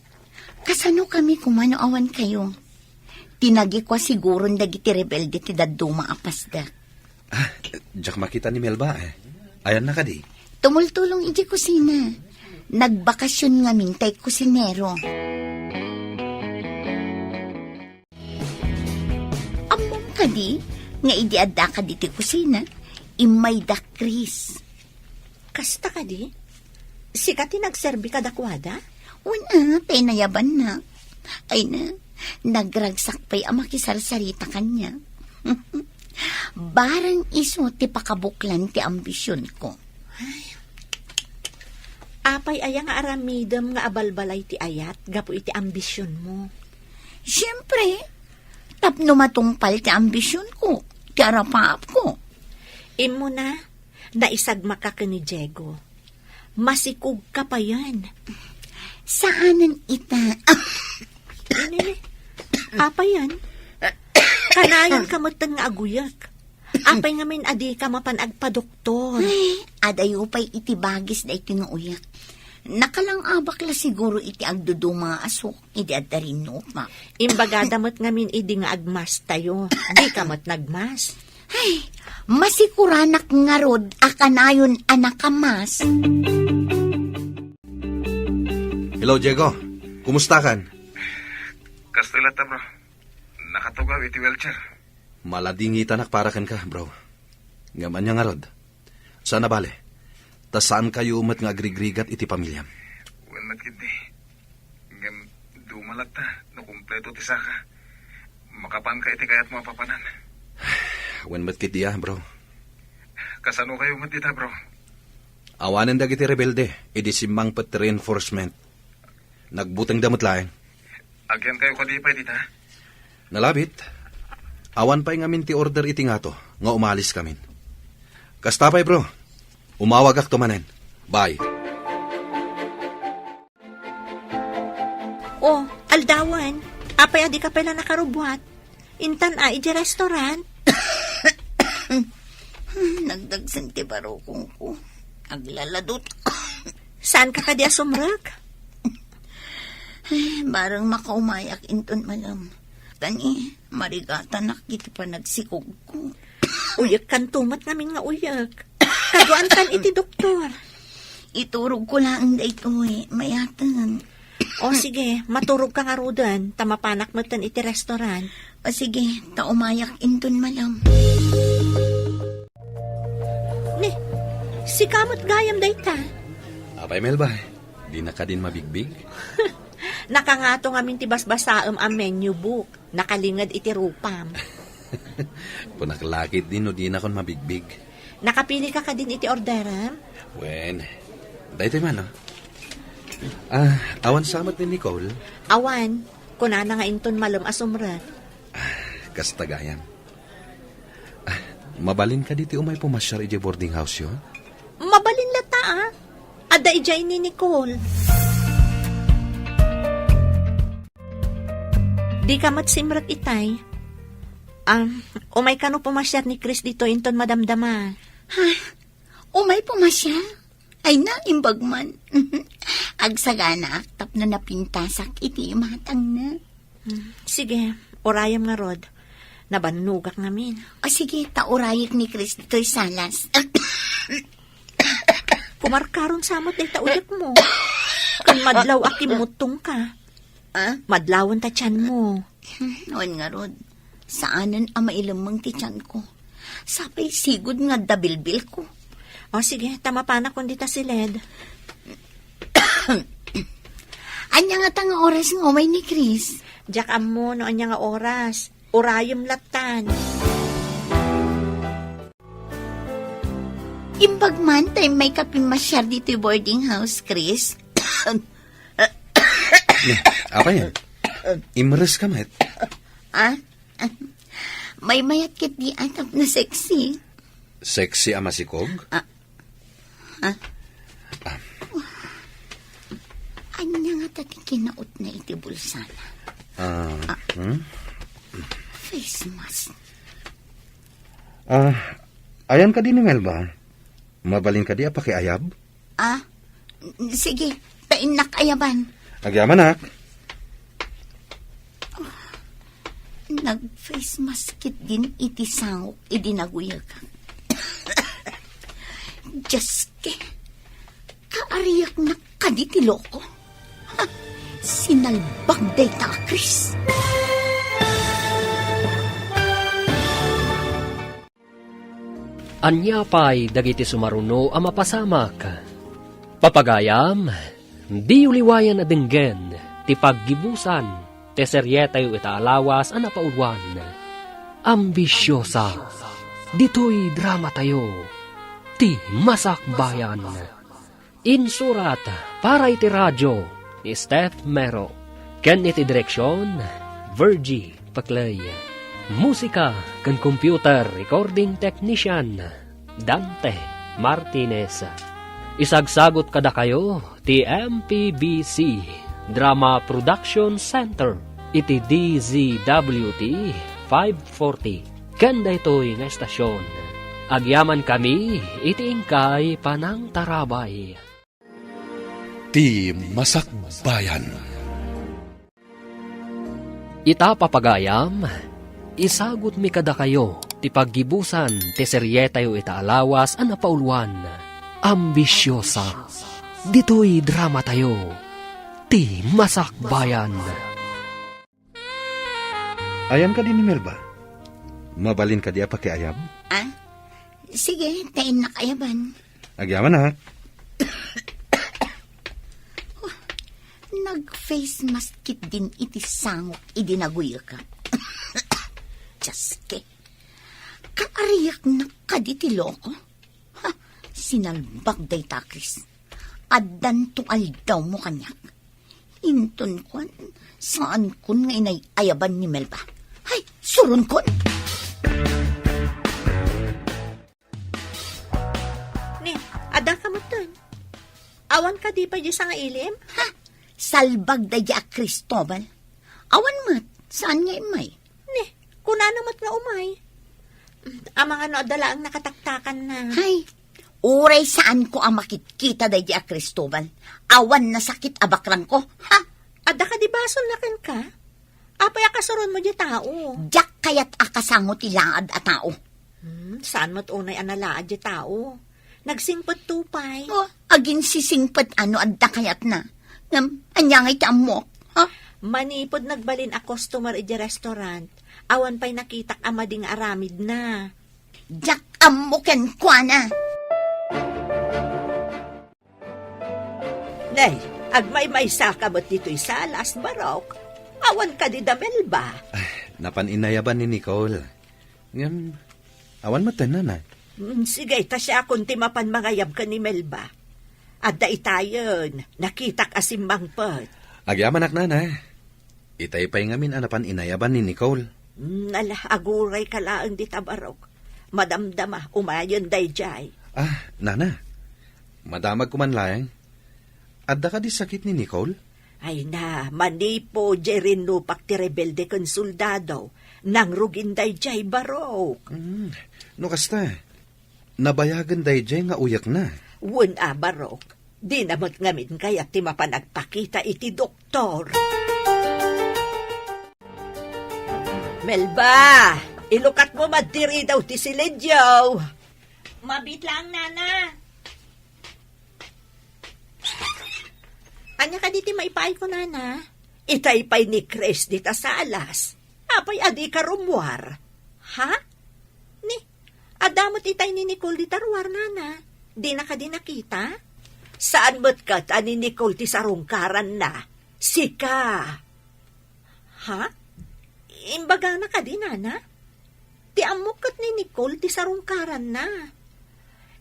kasano kami kumano awan kayo? Tinagi ko siguro dagiti rebelde ti daduma apasda. Diyak makita ni Melba eh. Ayan na ka di. Tumultulong iti kusina. Nagbakasyon nga mintay kusinero. Amom ka di, nga idi adda ka diti kusina, imay da Chris. Kasta ka di? Sika ti nagserbi ka dakwada? Una, penayaban na. Ay na, nagragsak pa'y amakisarsarita kanya. Barang iso ti pakabuklan ti ambisyon ko. Apay aya nga aramidem nga abalbalay ti ayat, gapo iti ambisyon mo. Siyempre, tapno matungpal ti ambisyon ko, ti arapaap ko. Imo na, naisagma ka ni Diego. Masikog ka pa yan. Saanan ita? Ini, apa yan? Kanayon ka matan nga aguyak. Apay nga min adi ka mapanagpa-doktor. Ay, adayo pa'y itibagis na itinuuyak. Nakalang abak la siguro iti agdudu mga asok, iti adarin no pa. Imbaga damot nga min idi nga agmas tayo. Di ka mat nagmas. Ay, masikuranak nga rod, akanayon anakamas. Hello, Diego. Kumusta kan? Kastilata, bro. Nakatugaw iti wheelchair. Maladingitan nakparakan ka, bro. Ngaman niya nga rod. Sana bale. Ta saan kayo umat nga agrigrigat iti pamilyam? Well, matkindi. Ngam, dumalat ta. No kumpleto ti saka. Makapan ka iti kayat mga papanan. Wen matkit diya, bro. Kasano kayo matita, bro? Awanan dagiti rebelde. Idi simang pet reinforcement. Nagbutang damot laeng. Agyan kayo kadipay dita. Nalabit. Awan pa'y ngamin ti order iti nga to. Nga umalis kamin. Kastapay, bro. Umawag ak tumanen. Bye. Oh, aldawan. Apay adi ka pala nakarubwat. Intan iti restaurant. Nagdagsan ti barokong ko. Aglaladot. Saan ka kadi asumrag? Ay, barang makaumayak inton malam. Tani, marigata nakiti pa nagsikog ko. Uyak kan tumat namin nga uyak. Kaduan kan iti doktor. Iturog ko lang ito eh, mayatan. O sige, maturog ka nga rudan. Tamapanak mo tan iti restaurant. O sige, taumayak inton malam. Ne, si kamot gayam dayta. Apay, Melba. Di na ka din mabigbig. Nakangato nga min ti basbasaem ang menu book. Nakalingad iti rupam. Punaklakit din no di na kon mabigbig. Nakapili ka din iti orderam? Wen, dahito man, no? Awan samat ni Nicole. Awan, kunana nga inton malum asumrat. Kastagayan. Mabalin ka diti umay pumasyar iti boarding house yun? Mabalin lata ah. Ada ijay ni Nicole. Di ka matsimrat itay. Umay ka no pumasyar ni Chris dito inton madamdama. Ha? Umay pumasya? Ay na, imbagman. Agsagana, tap na napintasak, iti matang na. Sige, orayam nga rod. Nabanugak namin. O sige, taurayik ni Chris dito'y salas. Kumarkaron samot ay tauyak mo. Kan madlaw akimutong ka. Madlawan ta tiyan mo. Noon nga rod, saanan ang mailamang ti tiyan ko. Sapay sigod nga dabilbil ko. O sige, tama pa na kundi ta si Led. Anya nga tanga oras ng umay ni Chris. Diyak mo no anya nga oras. Orayom latan. Imbagman tayo may kapinmasyar dito boarding house, Chris. Apa yan? Imres ka, met. May mayat kit di atap na sexy. Sexy ama si Kog? Anya nga Dati kinaot na iti bulsana. Face mask. Ayan ka din ni Melba. Mabalin ka di pakiayab? Sige, painak ayaban. Agyaman nak. Nag-face mask kit din iti sangok idinaguyag. Jaske, kaariyak na kaditi loko. Sinalbag day ta, Chris. Anya pa'y dagiti sumaruno ang mapasamak. Papagayam, di uliwayan na dinggen, ti paggibusan, te seryetayo itaalawas ang napaulwan. Ambisyosa, dito'y drama tayo, ti masakbayan. Insurat para iti radyo ni Steph Mero, ken iti direksyon, Virgie Paclay. Musika kan computer recording technician Dante Martinez. Isagsagot kada kayo ti MPBC Drama Production Center iti DZWT 540 kanda ito'y nga estasyon. Agyaman kami iti ingkay panang tarabay. Ti Masakbayan. Ita papagayam, isagot mi kada kayo, ti paggibusan, ti seryetayo itaalawas, ang napauluan. Ambisyosa, dito'y drama tayo, ti masakbayan. Ayan ka din ni Melba. Mabalin ka di pakiayab? Sige, painak ayaban. Agyaman nak. Nag-face mask kit din iti sangok idinaguyag. Jaske, kaariyak na kaditi loko. Sinalbag day takis. Addan to aldaw mo kanyak. Inton kon, saan kon nga inay ayaban ni Melba? Ay, surun kon. Ni, ada ka mo dun. Awan ka di pa di sa nga ilim? Salbag day a Cristobal. Awan mat, saan nga imay? Ni, kuna namat nga umay. Ang mga adala ang nakataktakan na. Hay, uray saan ko ang makitkita day a Cristobal. Awan na sakit abakrang ko, ha? Ada ka di bason na kan ka? Apay akasaron mo di tao. Jak kayat akasangot ilaad a tao. Saan mo't unay analaad di tao? Nagsingpot tupay. Agin sisingpet ano adda kayat na. Anyangay ti amok, ha? Manipod nagbalin a customer iti restaurant. Awan pa'y nakitak amading aramid na. Jak amoken kwa na. Nay, agmay-may saka mo't dito'y salas, barok. Awan ka di damel ba? Napaninayaban ni Nicole. Ngam, awan matanan na. Sige, ta siya kung timapan mangayab ka ni Melba. Adda itayon, nakitak asimbang pot. Agyaman nak na. Itay pa'y ngamin anapan inayaban ni Nicole. Nala, aguray ka laang di tabarok. Madamdama, umayon day jay. Nana. Madamag kuman lang. Adda ka di sakit ni Nicole? Ay na, manipo, jerin lupak ti rebelde kon soldado. Nang rugin day jay barok. No kasta. Nabayagan day jay nga uyak na. Wun barok. Di namot ngamin kaya ti mapanagpakita iti doktor. Melba, ilukat mo madiri daw ti Siledyo. Mabit lang, Nana. Anya ka diti maipay ko, Nana? Itaypay ni Chris dita sa alas. Apay adi ka rumwar. Ha? Ni, adamot itay ni Nicole di tarwar, Nana. Di na ka di nakita? Saan mo't ka ni Nicole ti sarungkaran na? Sika. Ha? Imbaga na ka di, Nana? Ti amukot ni Nicole ti sarungkaran na.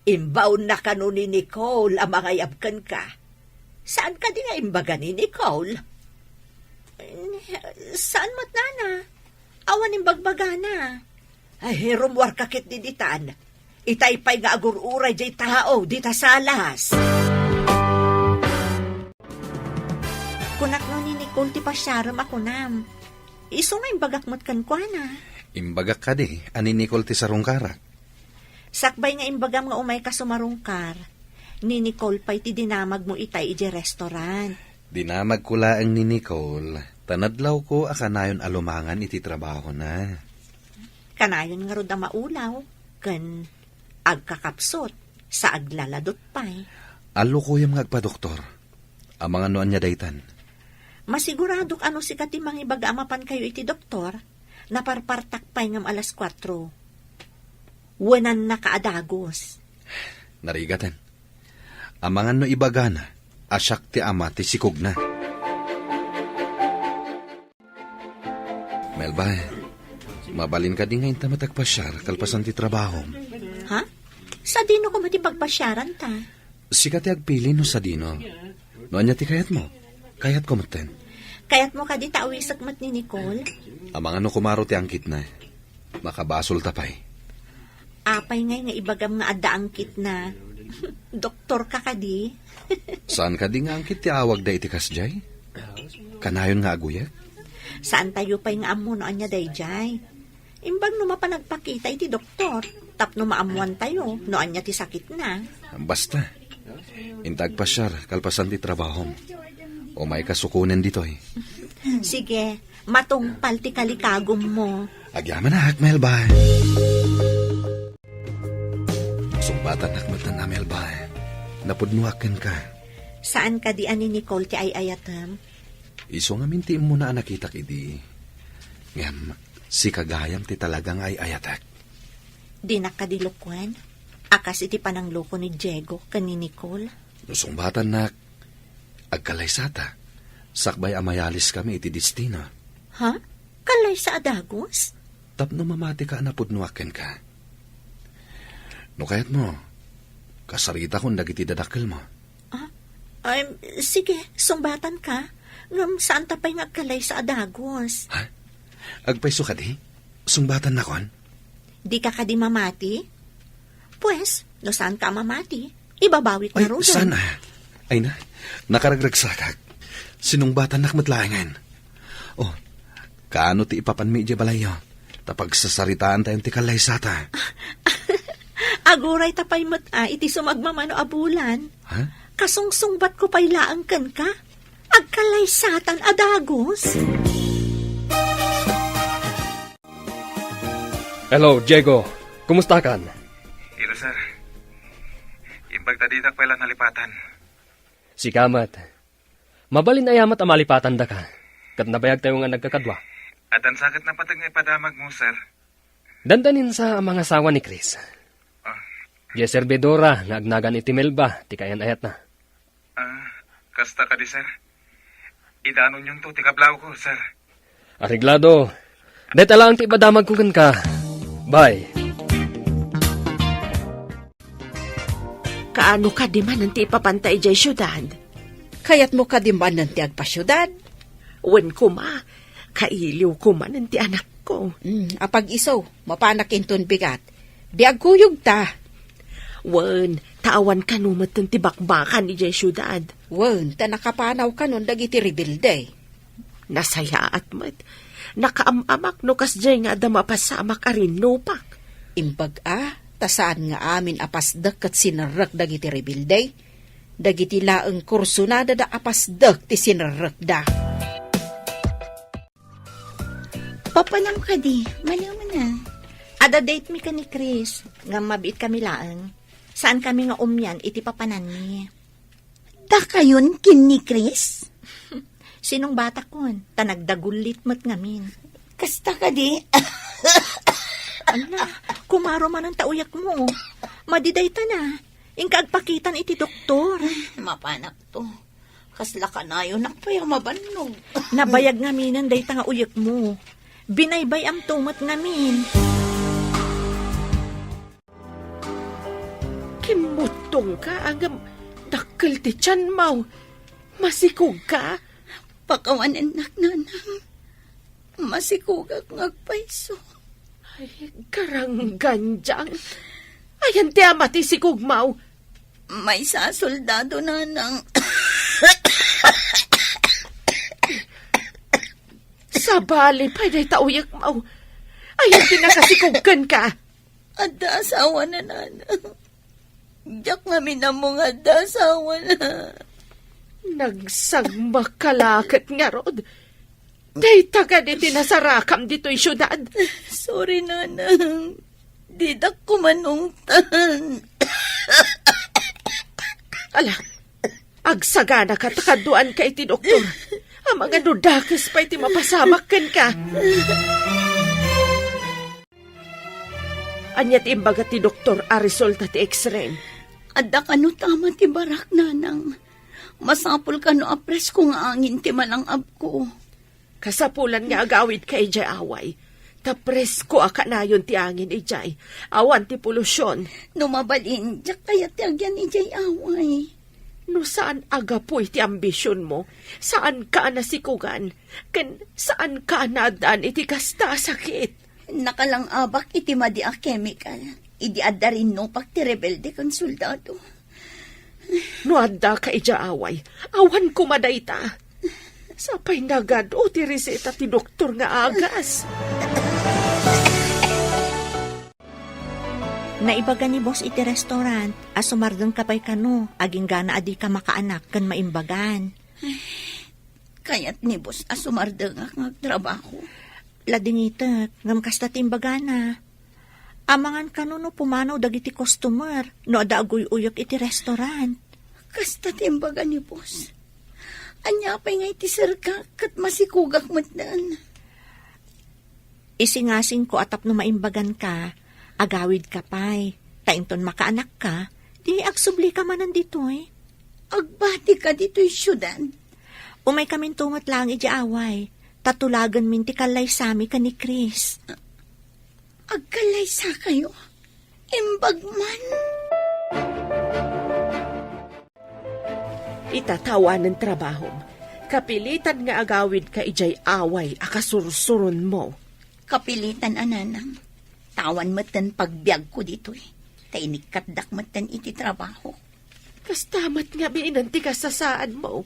Imbaw na ka no ni Nicole ang mga yabkan ka. Saan ka di nga imbaga ni Nicole? Saan mo't, Nana? Awan imbagbaga na. Ay, rumwar kakit di ditan. Itaypay nga agururay jay tao, dita salas. Kung Nicole ti pasyaram ako nam. Iso nga imbagak mo't kan kwa na. Imbagak ka di, ani Nicole ti sarungkarak. Sakbay nga imbagam nga umay ka sumarungkar. Ni Nicole pa'y ti dinamag mo itay ije restaurant. Dinamag ko laang ni Nicole, tanadlaw ko akanayon alumangan iti trabaho na. Kanayon nga rod maulaw, kan agkakapsot, sa aglaladot pa'y. Alo ko yung agpa-doktor. Ang mga noan niya daytan. Masiguradok ano si katimang ibagamapan kayo iti doktor, naparpartak pa'y ngam alas 4. Wanan na kaadagos. Narigatan. Ang mga no ibagana, asyak ti ama ti sikog na. Melba, mabalin ka din ngayon tamatagpasyar kalpasan ti trabaho. Ha? Sa dino ko matipagpasyaran ta? Sika ti agpili no sa dino. Noan niya ti kayat mo. Kayat ko maten. Kayat mo ka di tawisak mat ni Nicole? Ang mga no kumaro ti angkit na. Makabasol tapay. Apay ngay nga ibagam nga adda angkit na. Doktor ka kadi? Saan ka di nga angkit ti awag da iti kasjay? Kanayon nga aguyat? Saan tayo pa'y nga amunoan niya dayjay? Imbag no mapanagpakita iti doktor. Tapno maamuan tayo, noan niya ti sakit na. Basta. Intagpasyar kalpasan ti trabaho. O may kasukunan dito eh. Sige, matungpal ti kalikagom mo. Agyaman na, Melba. Sumbatan nakmatan na, Melba. Napudnuakin ka. Saan ka di ani Nicole ti ayayatam? Iso nga minti mo na nakita kidi. Ngam, si kagayam ti talagang ay ayatak. Di nakadilukwan? Akas iti panangloko ni Diego kani Nicole? Sumbatan nak, agkalaysata. Sakbay amayalis kami iti destino. Ha? Kalay sa adagos? Tapno mamati ka napudnuakin ka. No kayat mo, kasarita kung dagiti dadakil mo. Sige, sumbatan ka. Ngam saan tapay nga kalay sa adagos? Ha? Agpaiso ka di? Sumbatan na kon? Di ka kadi mamati? Pues, no saan ka mamati? Ibabawik na Ay, ro. sana. Ay na, nakaragragsakak. Sinungbatan nakmatlaangan. Oh, kaano ti ipapanmi di balayo? Tapag sasaritaan tayong ti kalaysata. Aguray tapay mat iti sumagmamano abulan. Ha? Kasungsungbat ko pa'y laangkan ka? Agkalaysatan adagos? Hello, Diego. Kumusta kan? Ilo, sir. Imbag tadidak pala nalipatan. Si Kamat. Mabalin ayamat ang malipatan da ka. Kat nabayag tayo nga nagkakadwa. At ang sakit na patag nga ipadamag mo, sir. Dandanin sa mga asawa ni Chris. Di servidora, naagnagan iti Melba, ti kayan ayat na. Kasta ka di, sir. Idanon yung to, tikablaw ko, sir. Ariglado. Deta lang ti badamag kugan ka. Bye. Kaano ka di man nanti ipapantay jay syudad? Kayat mo ka dimban ng ti agpasyudad. Wen ko ma, kailiw ko man nanti anak ko. Apag iso, mapanak inton bigat. Di agkuyog ta. Wen, tawan ka numat nanti bakbakan ni jay syudad. Wen, ta nakapanaw ka nun dagiti rebilde. Nasaya at mat, nakaamamak no kasjay nga da mapasamak arin nopak. Imbag tasaan nga amin apasdak kat sinarrak dagiti rebilde. Dagiti laeng kursunada da apasdak ti sinarrak da. Papalam ka di, maliw mo na. Ada date mi ka ni Chris, nga mabit kami laang. Saan kami nga umyan, iti papanan mi. Da kayon kin ni Chris? Sinong bata kon? Tanagdagulit mat ngamin. Kasta ka di? Ala, kumaro man ang tauyak mo. Madiday ta na. Ingkaagpakitan iti doktor. Mapanak to. Kasla ka na yun, nakpaya mabanog. Nabayag ngaminan day ta nga uyak mo. Binaybay am tumat ngamin. Kimutong ka, agam dakkel ti tiyan mo. Masikog ka? Pakawanan nanang. Masikugag ngagpaiso. Ay, karangganjang. Ayan ti amati si Kugmaw. May sa soldado nanang. Sabali pa day tauyak mo. Ayaw pinakasikugkan ka. Adda asawa na nanang. Diyak nga minamong adda asawa na. Nagsagmak kalakit nga rod. Day taga di tinasarakam dito'y syudad. Sorry nanang. Didak ko manungtan. Ala, agsagana ka takaduan ka iti doktor. Ang mga nudakis pa iti mapasamakan ka. Anyat imbaga ti doktor a resulta ti x-ray. Adda ka no tama ti barak nanang. Masapul ka no apres ko nga angin ti malang abko. Kasapulan nga agawid ka ijay away. Tapres ko akanayon ti angin ijay. Awan ti polusyon. No mabalin, diyak kaya ti agyan ijay away. No saan aga po iti ambisyon mo? Saan ka nasikugan? Ken saan ka nadaan iti kasta sakit? Nakalang abak iti madi a chemical. Idi adda rin no pag ti rebelde kan soldado. No adda ka ija away. Awan ko madayta. Sapay nagad o ti reseta ti doktor nga agas. Naibaga ni boss iti restaurant, asumardeng kapay kano, aging gana adi ka makaanak kan maimbagan. Kaya't ni boss asumardeng ak nagtrabaho. Ladingitek, ngam kasta timbagana. Amangan kano no pumanaw dagiti customer, no ada agoy uyok iti restaurant. Kasta timbaga ni boss. Anya pa'y nga iti sirka kat masikugak matdan. Isingasing ko atap no maimbagan ka, agawid ka pa'y, tainton makaanak ka, di agsubli ka man nandito eh. Agbati ka dito'y syudad. Umay kamin tungot lang iti away, tatulagan min ti kalay sami ka ni Chris. Agkalay sa kayo. Imbagman. Itatawa ng trabaho. Kapilitan nga agawid ka ijay away akasursurun mo. Kapilitan ananang. Tawan matan pagbiag ko dito eh. Tainikat matan iti trabaho. Kastamat nga binanti ka sa saan mo.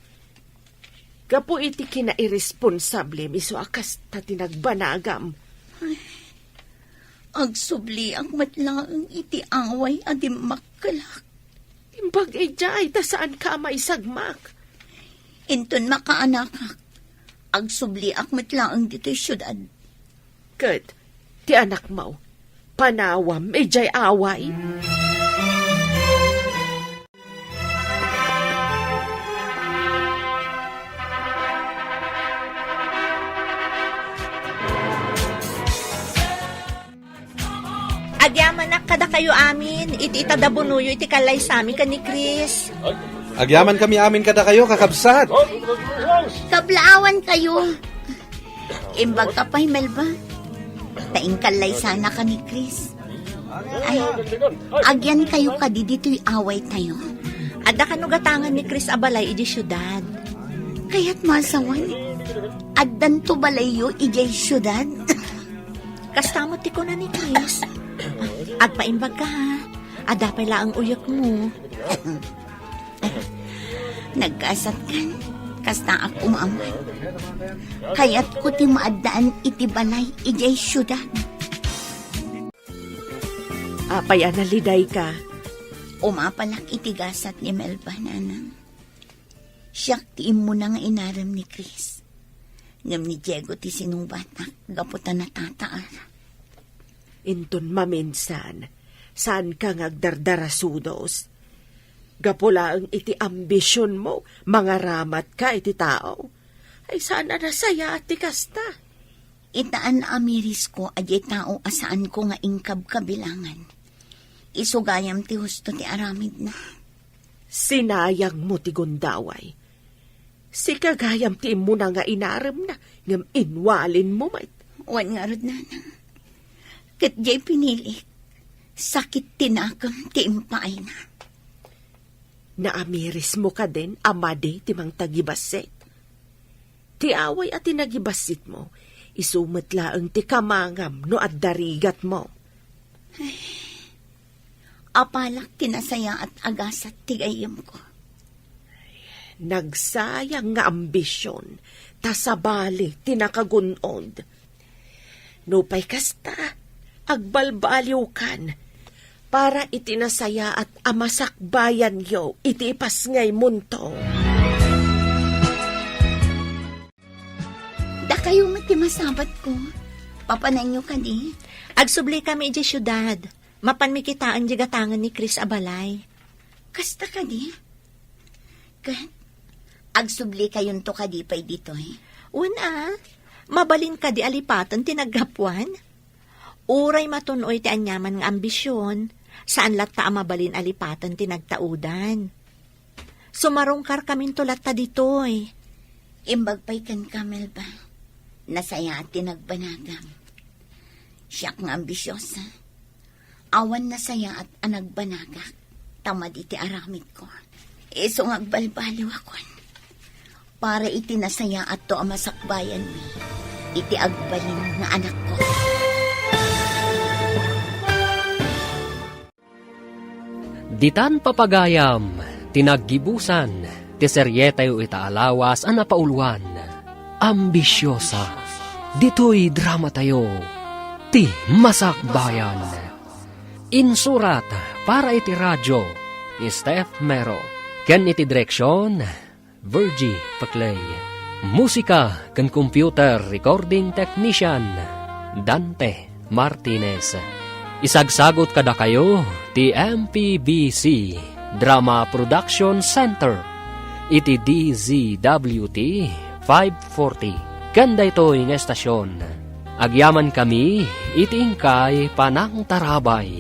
Kapo iti kinairresponsable miso akas ta tinagbanagam. Agsubli ang matlaang iti away adim makalak. Imbag ijay ta saan ka maisagmak. Inton makaanakak. Agsubli ak matlaang dito'y syudad. Kat, ti anak mo, panawam ijay away. Agyaman na kada kayo amin, iti itadabunuyo iti kalay sami ka ni Chris. Agyaman kami amin kada kayo, kakabsat. Kablaawan kayo. Imbag ka pa'y Melba. Taingkalay sana ka ni Chris. Ay, agyan kayo kadi dito'y away tayo. Ada kanugatangan ni Chris abalay iti syudad. Kaya't masawan. Addan to balayo ijay syudad. Kastamot ti ko na ni Chris. Agpaimbag ka ha. Ada pala ang uyok mo. Nagkasat kan. Kasta ako maaman. Kaya't ko ti maadaan iti balay ijay syudad. Apay analiday ka. Umapalak itigasat ni Melba nanang. Siyak tiim mo na nga inaram ni Chris. Ngam ni Diego ti sinungbatak. Gaputan na tataar. Inton maminsan, saan ka ngagdardarasudos? Gapula ang iti ambisyon mo, mga ramat ka iti tao. Ay sana nasaya ati kasta. Itaan na amiris ko adye tao asaan ko nga ingkab kabilangan. Isugayam ti husto ti aramid na. Sinayang mo ti gundaway. Si kagayam ti mo na nga inaram na, ngam inwalin mo mait. Wan nga rod nanang. Kat jay pinilik, sakit tinakam ti impaay na. Naamiris mo ka din, amade ti mang tagibasit. Ti away at tinagibasit mo, isumatlaang ti kamangam no at darigat mo. Ay, apalak tinasaya at agasat ti gayam ko. nagsayang nga ambisyon, tasabali tinakagunod. Nupay kasta, agbalbaliw kan, para itinasaya at amasakbayan yo, itipas ngay munto. Da kayo matimasabat ko. Papananyo ka di. Agsubli kami di syudad. Mapan mi kitaan di gatangan ni Chris Abalay. Kasta ka di. Kat, agsubli kayon to ka di pa'y dito Una, mabalin ka di alipatan tinaggapuan. Uray matunoy ti anyaman nga ambisyon, saan latta mabalin alipatan tinagtaudan. Sumarungkar kamin to latta ditoy. Imbagpay kan kamel ba? Nasaya at tinagbanagam. Siyak nga ambisyosa. Awan nasaya at anagbanagak. Tamad iti aramid ko. Iso nga agbalbaliw akon. Para iti nasaya at to amasakbayan mi. Iti agbalin nga anak ko. Ditan papagayam, tinaggibusan, ti seryetayo itaalawas ang napauluan. Ambisyosa, dito'y drama tayo, ti masakbayan. Insurat para iti radyo, Steph Mero. Ken iti direksyon, Virgie Paclay. Musika ken computer recording technician, Dante Martinez. Isagsagot kada kayo, ti MPBC Drama Production Center. Iti DZWT 540. Kanda ito yung estasyon. Agyaman kami, iti ingkay panang tarabay.